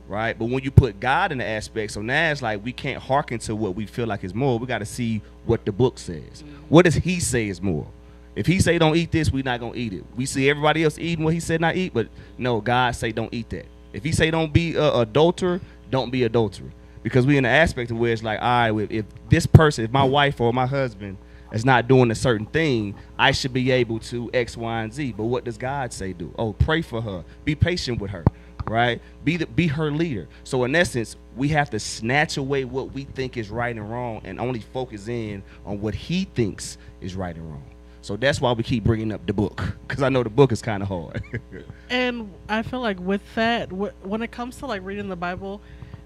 S3: Right? But when you put God in the aspect, so now it's like we can't hearken to what we feel like is moral. We got to see what the book says. What does he say is moral? If he say don't eat this, we're not going to eat it. We see everybody else eating what he said not eat, but no, God say don't eat that. If he say don't be adulterer, don't be adulterer. Because we in the aspect of where it's like, all right, if this person, if my wife or my husband is not doing a certain thing, I should be able to X, Y, and Z. But what does God say do? Oh, pray for her. Be patient with her, right? Be her leader. So in essence, we have to snatch away what we think is right and wrong and only focus in on what he thinks is right and wrong. So that's why we keep bringing up the book, because I know the book is kind of hard.
S8: And I feel like with that, when it comes to like reading the Bible,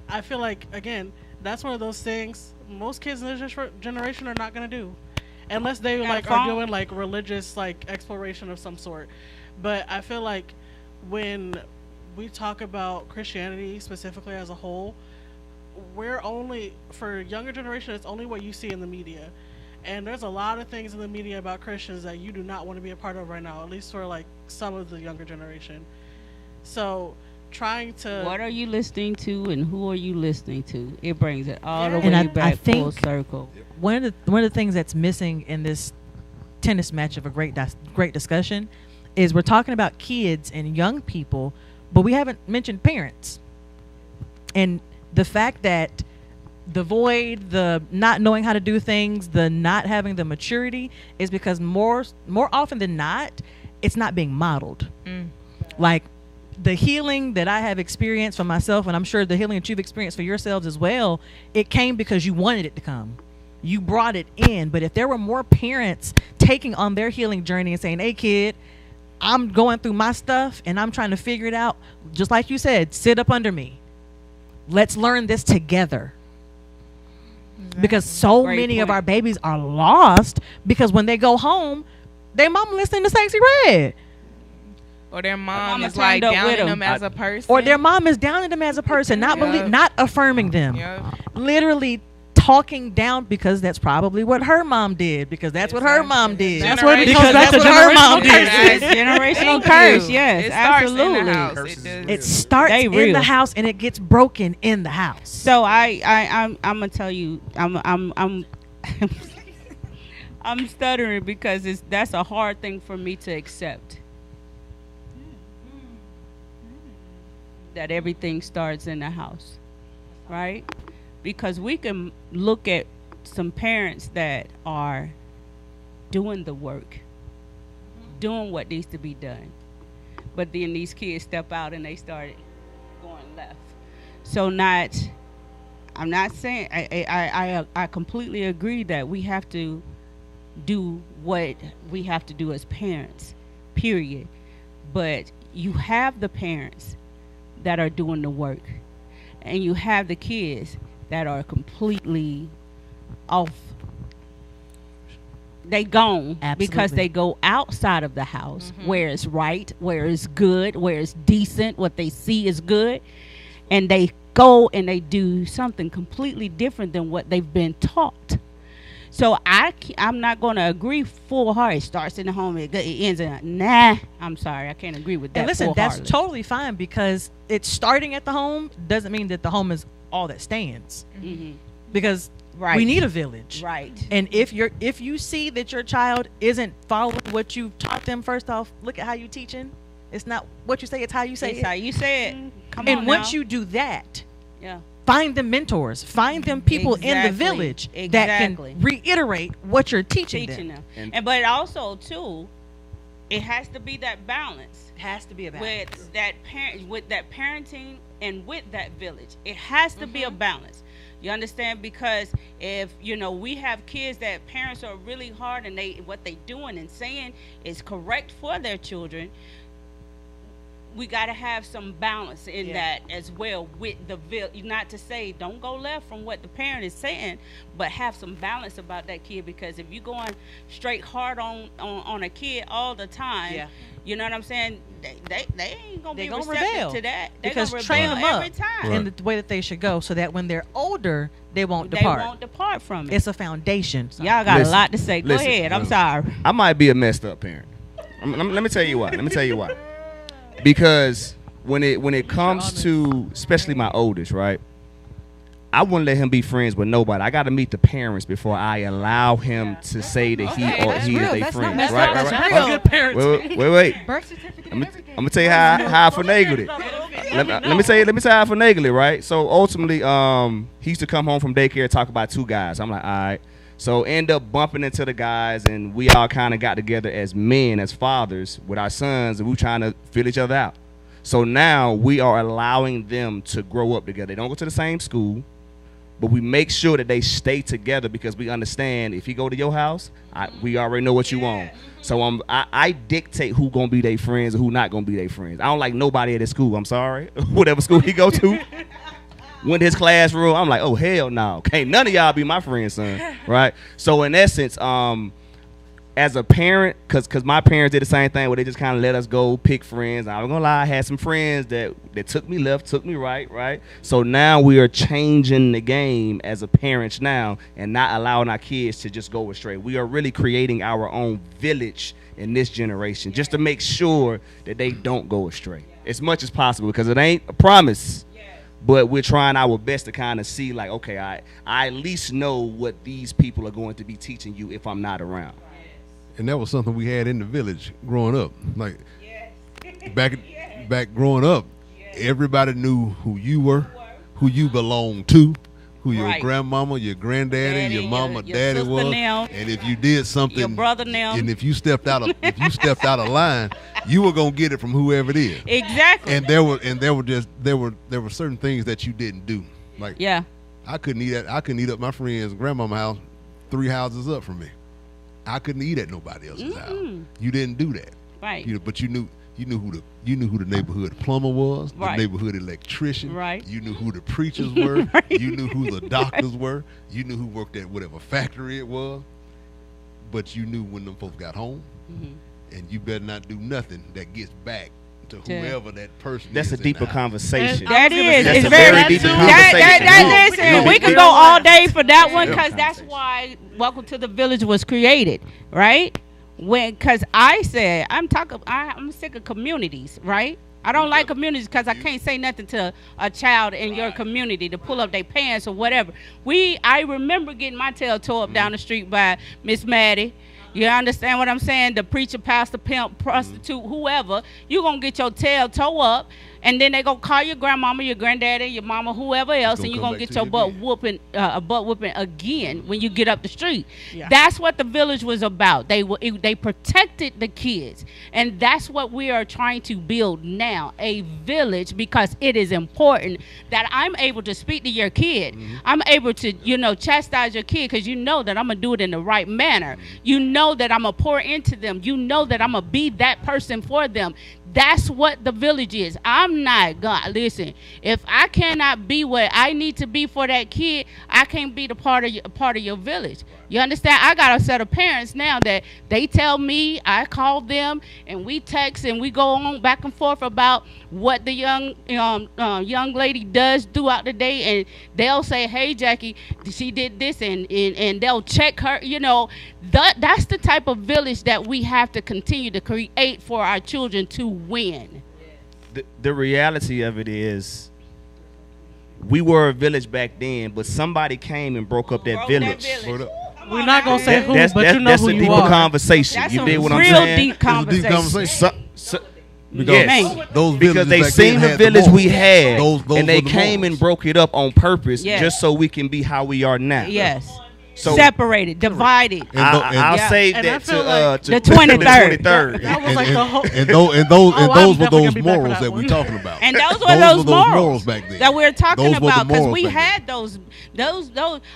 S8: I feel like, again, that's one of those things most kids in this generation are not going to do. Unless they like are doing like religious like exploration of some sort. But I feel like when we talk about Christianity specifically as a whole, we're only, for younger generation, it's only what you see in the media. And there's a lot of things in the media about Christians that you do not want to be a part of right now, at least for like some of the younger generation. So trying to...
S2: What are you listening to and who are you listening to? It brings it all the
S7: And
S2: way back
S7: I think
S2: full circle.
S7: One of the things that's missing in this tennis match of a great discussion is we're talking about kids and young people, but we haven't mentioned parents. And the fact that the void, the not knowing how to do things, the not having the maturity is because more often than not, it's not being modeled. Like the healing that I have experienced for myself, and I'm sure the healing that you've experienced for yourselves as well, it came because you wanted it to come. You brought it in. But if there were more parents taking on their healing journey and saying, hey kid, I'm going through my stuff and I'm trying to figure it out, just like you said, sit up under me. Let's learn this together. Because so many of our babies are lost because when they go home, their mom listening to Sexy Red.
S6: Or their mom is like downing them as a person.
S7: Or their mom is downing them as a person, not affirming them. Literally talking down because that's probably what her mom did, because that's what her mom did.
S8: That's what
S7: her mom did.
S2: Generational curse, yes,
S6: it
S2: absolutely.
S7: It starts in the house and it gets broken in the house.
S2: So I'm gonna tell you, I'm I'm stuttering because that's a hard thing for me to accept. That everything starts in the house, right? Because we can look at some parents that are doing the work, doing what needs to be done, but then these kids step out and they start going left. So I'm not saying, I completely agree that we have to do what we have to do as parents, period. But you have the parents that are doing the work, and you have the kids that are completely off. They gone.
S7: Absolutely.
S2: Because they go outside of the house where it's right, where it's good, where it's decent, what they see is good, and they go and they do something completely different than what they've been taught. So I'm not going to agree full heart. It starts in the home, it ends in I'm sorry, I can't agree with that.
S7: And listen, that's totally fine, because it's starting at the home doesn't mean that the home is all that stands. Because
S2: Right.
S7: We need a village.
S2: Right.
S7: And if you see that your child isn't following what you taught them, first off, look at how you teaching. It's not what you say, it's how you say
S2: It's
S7: it.
S2: how you say it. Come on
S7: And once
S2: now.
S7: you do that,
S2: Yeah.
S7: find them mentors, find them people in the
S2: Exactly.
S7: village that
S2: Exactly.
S7: can reiterate what you're teaching
S2: them.
S3: And-
S2: And but also too, it has to be that balance.
S7: Has to be a balance.
S2: With that parenting and with that village. It has to be a balance. You understand? Because if we have kids that parents are really hard and what they doing and saying is correct for their children, we got to have some balance in that as well with the village. Not to say don't go left from what the parent is saying, but have some balance about that kid, because if you're going straight hard on a kid all the time, you know what I'm saying, they ain't gonna be
S7: They're gonna
S2: receptive
S7: rebel
S2: to that.
S7: because
S2: gonna
S7: train
S2: rebel
S7: them up
S2: every time.
S7: in the way that they should go, so that when they're older, they won't
S2: They
S7: depart.
S2: won't depart from it.
S7: It's a foundation.
S2: Y'all got
S3: Listen,
S2: a lot to say. Go
S3: listen.
S2: ahead. I'm sorry.
S3: I might be a messed up parent. Let me tell you why. Because when it comes to especially my oldest, right? I wouldn't let him be friends with nobody. I got to meet the parents before I allow him to say that he is their friend.
S7: That's
S3: Right.
S8: That's real good parenting.
S3: Wait.
S5: Birth certificate.
S3: I'm gonna tell you how I finagled it. Let me tell you how I finagled it. Right. So ultimately, he used to come home from daycare and talk about two guys. I'm like, all right. So end up bumping into the guys, and we all kind of got together as men, as fathers, with our sons, and we trying to fill each other out. So now we are allowing them to grow up together. They don't go to the same school, but we make sure that they stay together, because we understand if he go to your house, we already know what you want. So I dictate who gonna be their friends and who not gonna be their friends. I don't like nobody at his school. I'm sorry, whatever school he go to. Went to his classroom, I'm like, oh hell no, can't none of y'all be my friend, son. Right? So in essence, as a parent, cause my parents did the same thing where they just kind of let us go pick friends. I'm gonna lie, I had some friends that took me left, took me right. So now we are changing the game as a parents now, and not allowing our kids to just go astray. We are really creating our own village in this generation, just to make sure that they don't go astray as much as possible, because it ain't a promise. But we're trying our best to kind of see, like, okay, I at least know what these people are going to be teaching you if I'm not around.
S4: And that was something we had in the village growing up. Like back growing up, everybody knew who you were, who you belonged to, who your grandmama, your granddaddy, your mama,
S2: your
S4: daddy
S2: sister
S4: was.
S2: now,
S4: and if you did something,
S2: your brother now,
S4: and if you stepped out of line, you were gonna get it from whoever it is.
S2: Exactly.
S4: And there were certain things that you didn't do. Like I couldn't eat up my friend's grandmama's house 3 houses up from me. I couldn't eat at nobody else's house. You didn't do that,
S2: right?
S4: But you knew who the neighborhood plumber was, the neighborhood electrician.
S2: Right.
S4: You knew who the preachers were. You knew who the doctors were. You knew who worked at whatever factory it was. But you knew when them folks got home, and you better not do nothing that gets back to whoever that person
S3: That's
S4: is.
S3: a deeper conversation.
S2: That is.
S3: That's
S2: It's
S3: a
S2: very
S3: very deep
S2: Listen,
S3: conversation.
S2: we can go all day for that one, because that's why Welcome to the Village was created, right? Because I said I'm sick of communities, right? I don't like communities because I can't say nothing to a child in your community to pull up their pants or whatever. I remember getting my tail tore up down the street by Miss Maddie. You understand what I'm saying? The preacher, pastor, pimp, prostitute, whoever, you're going to get your tail tore up, and then they going to call your grandmama, your granddaddy, your mama, whoever else, and you're going to get your butt whooping again when you get up the street. Yeah. That's what the village was about. They protected the kids, and that's what we are trying to build now, a village, because it is important that I'm able to speak to your kid. I'm able to, chastise your kid, because you know that I'm going to do it in the right manner. You know that I'm going to pour into them. You know that I'm going to be that person for them. That's what the village is. I'm not God. Listen, if I cannot be what I need to be for that kid, I can't be the part of your village. You understand? I got a set of parents now that they tell me, I call them, and we text and we go on back and forth about what the young lady does throughout the day, and they'll say, "Hey, Jackie, she did this," and they'll check her. That's the type of village that we have to continue to create for our children to win.
S3: The reality of it is, we were a village back then, but somebody came and broke up that village.
S8: We're not gonna say who,
S3: That's,
S8: but
S3: that's,
S8: you know
S3: that's
S8: who
S3: a
S8: you
S3: deeper
S8: are.
S3: conversation.
S2: That's
S3: You
S2: some
S3: dig what I'm
S2: real
S3: saying?
S2: deep conversation.
S4: Because
S3: Yes.
S4: those
S3: Because
S4: villages
S3: they
S4: back
S3: seen
S4: then
S3: the
S4: had
S3: village we
S4: morals.
S3: had,
S4: Those
S3: and they
S4: were the
S3: came
S4: morals.
S3: and broke it up on purpose,
S2: Yes.
S3: just so we can be how we are now.
S2: Yes.
S3: So
S2: Separated, divided.
S3: I'll
S2: Yeah.
S3: save
S8: And I
S3: that
S8: feel
S3: to,
S8: like
S2: the 23rd.
S8: That was like the whole.
S4: And those
S8: Oh,
S4: were
S8: I'm
S4: those
S8: definitely gonna
S4: morals
S8: be back for
S4: that
S8: that
S4: we're
S8: one.
S4: talking about.
S2: And those were those morals
S4: back then.
S2: that we're talking
S4: Those were the
S2: about, because
S4: morals
S2: we
S4: back then.
S2: had those.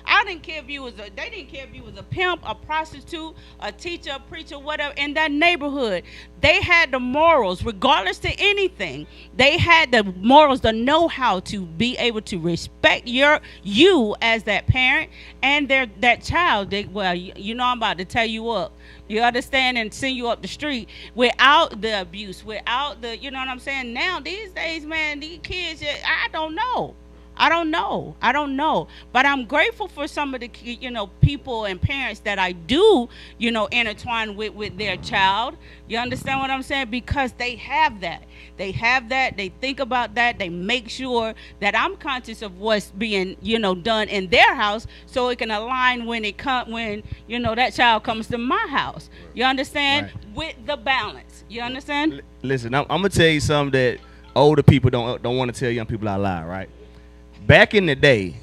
S2: I didn't care if you was they didn't care if you was a pimp, a prostitute, a teacher, a preacher, whatever. In that neighborhood, they had the morals, regardless to anything. They had the morals, the know-how to be able to respect you as that parent and that child. You know, I'm about to tell you up. You understand, and send you up the street without the abuse, without the, you know what I'm saying? Now, these days, man, these kids, I don't know. But I'm grateful for some of the, people and parents that I do, intertwine with their child. You understand what I'm saying? Because they have that. They think about that. They make sure that I'm conscious of what's being, done in their house, so it can align when that child comes to my house. You understand?
S3: Right.
S2: With the balance. You understand?
S3: Listen, I'm gonna tell you something that older people don't want to tell young people out loud, right? Back in the day,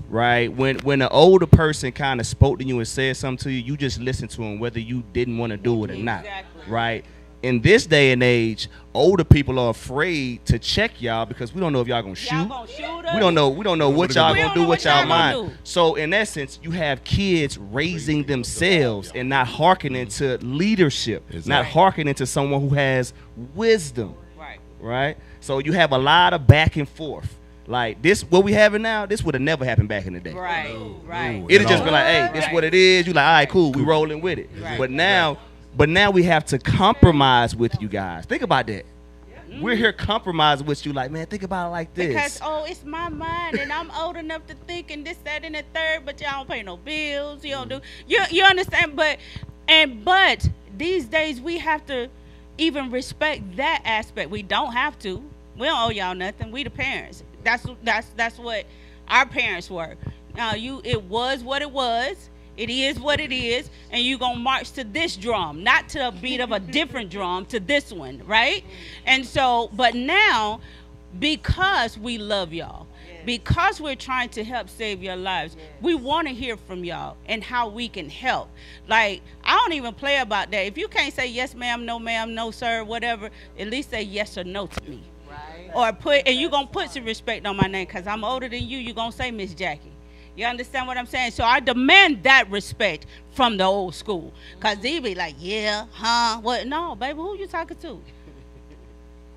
S3: right, when an older person kind of spoke to you and said something to you, you just listened to them whether you didn't want to do it or not, right? In this day and age, older people are afraid to check y'all because we don't know if y'all gonna shoot. We don't know what y'all gonna do, what y'all mind. So in essence, you have kids raising themselves and not hearkening to leadership, not hearkening to someone who has wisdom, right? So you have a lot of back and forth. Like this, what we having now, this would have never happened back in the day.
S2: Right.
S3: It'd just been like, hey, this what it is. You like, all right, cool, we rolling with it.
S2: Right.
S3: But now we have to compromise with you guys. Think about that. We're here compromising with you, like, man, think about it like this.
S2: Because, it's my mind, and I'm old enough to think, and this, that, and the third, but y'all don't pay no bills. You don't do. You understand? But these days we have to even respect that aspect. We don't have to. We don't owe y'all nothing. We the parents. That's what our parents were. Now it was what it was. It is what it is, and you gonna march to this drum, not to a beat of a different drum, to this one, right? And so, but now, because we love y'all, because we're trying to help save your lives, we want to hear from y'all and how we can help. Like, I don't even play about that. If you can't say yes ma'am, no sir, whatever, at least say yes or no to me. Or you're going to put some respect on my name because I'm older than you. You're going to say Miss Jackie. You understand what I'm saying? So I demand that respect from the old school. Because they be like, yeah, huh? What? No, baby, who you talking to?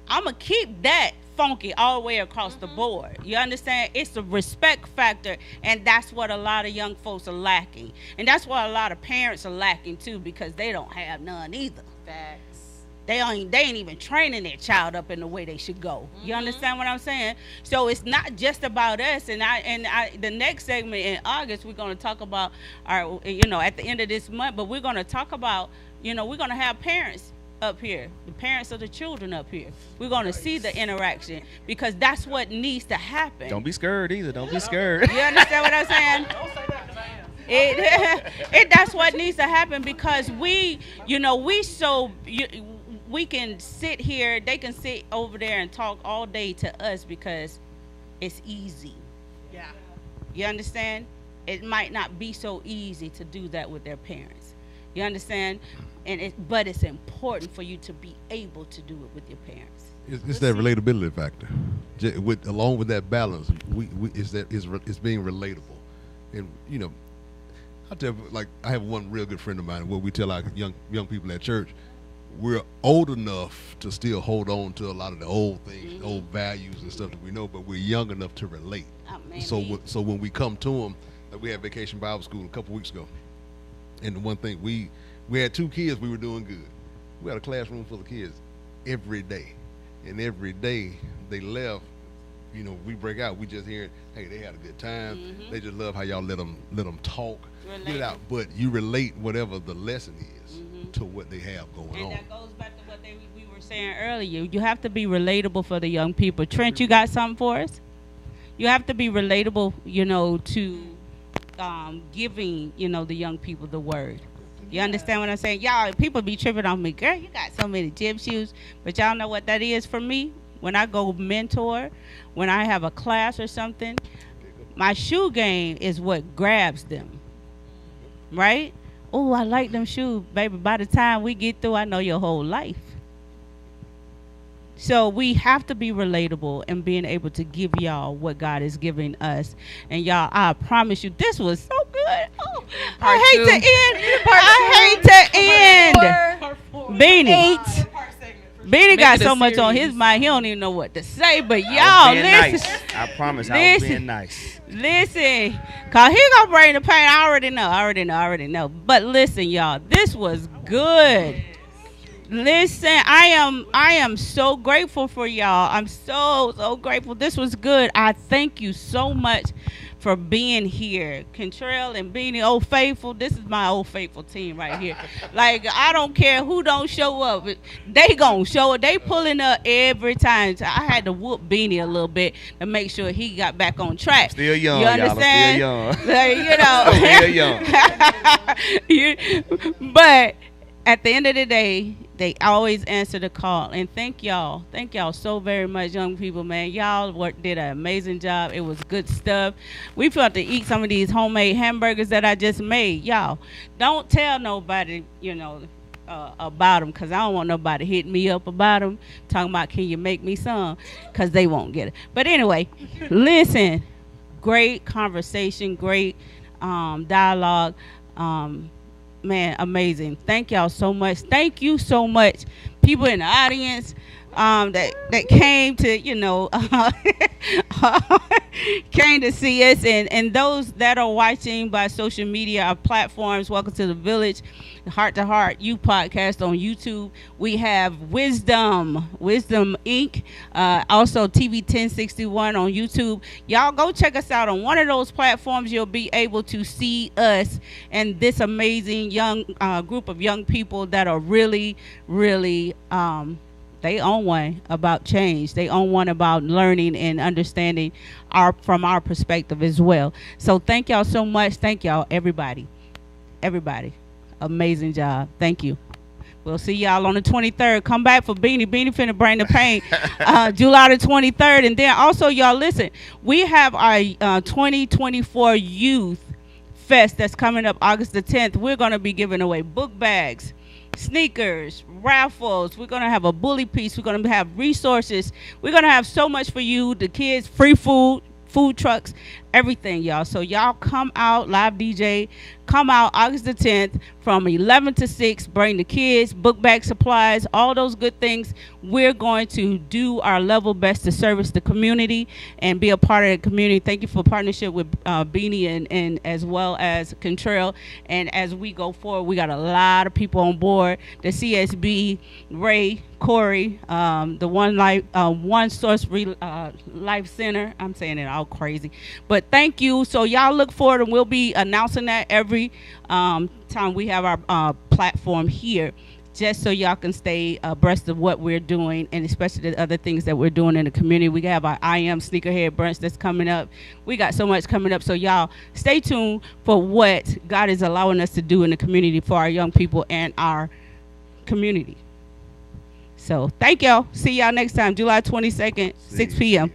S2: I'm going to keep that funky all the way across the board. You understand? It's a respect factor, and that's what a lot of young folks are lacking. And that's what a lot of parents are lacking, too, because they don't have none either. Facts. They ain't even training their child up in the way they should go. You understand what I'm saying? So it's not just about us. And the next segment in August, we're going to talk about our, at the end of this month. But we're going to talk about, we're going to have parents up here, the parents of the children up here. We're going to see the interaction because that's what needs to happen.
S3: Don't be scared either. Don't be scared.
S2: You understand what I'm saying? Don't say that to my hands. That's what needs to happen because we can sit here, they can sit over there and talk all day to us because it's easy. Yeah. You understand? It might not be so easy to do that with their parents. You understand? But it's important for you to be able to do it with your parents.
S4: It's that relatability factor. Along with that balance, it's being relatable. And I tell, like, I have one real good friend of mine where we tell our young people at church, we're old enough to still hold on to a lot of the old things, old values and stuff that we know, but we're young enough to relate. So when we come to them, like we had Vacation Bible School a couple weeks ago, and the one thing we had 2 kids, we were doing good. We had a classroom full of kids every day, and every day they left. We break out. We just hearing, hey, they had a good time. They just love how y'all let them talk, get it out. But you relate whatever the lesson is to what they have going on.
S2: And that goes back to what we were saying earlier. You have to be relatable for the young people. Trent, you got something for us? You have to be relatable, you know, to giving, you know, the young people the word. You understand what I'm saying? Y'all, people be tripping on me. Girl, you got so many gym shoes. But y'all know what that is for me? When I go mentor, when I have a class or something, my shoe game is what grabs them. Right? Oh, I like them shoes. Baby, by the time we get through, I know your whole life. So we have to be relatable and being able to give y'all what God is giving us. And y'all, I promise you, this was so good. Oh, I hate to end. Beanie. Beanie got so much on his mind, he don't even know what to say. But y'all, listen.
S3: Nice. I promise I was being nice.
S2: Listen, cause he gonna bring the pain. I already know. But listen, y'all, this was good. Listen, I am so grateful for y'all. I'm so grateful. This was good. I thank you so much for being here. Contrail and Beanie, Old Faithful. This is my Old Faithful team right here. Like, I don't care who don't show up. They gonna show up. They pulling up every time. So I had to whoop Beanie a little bit to make sure he got back on track.
S3: Still young,
S2: you understand?
S3: Y'all. Still
S2: Like,
S3: young.
S2: Still young. But at the end of the day, they always answer the call. And thank y'all so very much, young people, man. Y'all did an amazing job. It was good stuff. We felt to eat some of these homemade hamburgers that I just made. Y'all, don't tell nobody, you know, about them, because I don't want nobody hitting me up about them, talking about, can you make me some, because they won't get it. But anyway, listen, great conversation, great dialogue. Man, amazing. Thank y'all so much. Thank you so much, people in the audience that came to, you know, came to see us, and those that are watching by social media platforms. Welcome to the Village, Heart to Heart You podcast on YouTube. We have Wisdom Inc. Also TV 1061 on YouTube. Y'all go check us out on one of those platforms. You'll be able to see us and this amazing young group of young people that are really they own one about change. They own one about learning and understanding from our perspective as well. So thank y'all so much. Thank y'all, everybody. Amazing job. Thank you. We'll see y'all on the 23rd. Come back for Beanie. Beanie finna bring the pain. July the 23rd. And then also, y'all, listen, we have our 2024 Youth Fest that's coming up August the 10th. We're going to be giving away book bags, sneakers, raffles. We're going to have a bully piece. We're going to have resources. We're going to have so much for you, the kids, free food trucks, everything, y'all. So y'all come out, live DJ, come out August the 10th from 11 to 6. Bring the kids, book bag supplies, all those good things. We're going to do our level best to service the community and be a part of the community. Thank you for partnership with Beanie and as well as Contrail. And as we go forward, we got a lot of people on board. The CSB, Ray, Corey, the One Source Life Center. I'm saying it all crazy, but thank you. So y'all look forward, and we'll be announcing that every time we have our platform here, just so y'all can stay abreast of what we're doing, and especially the other things that we're doing in the community. We have our I Am Sneakerhead Brunch that's coming up. We got so much coming up, so y'all stay tuned for what God is allowing us to do in the community for our young people and our community. So thank y'all. See y'all next time, July 22nd, 6 p.m.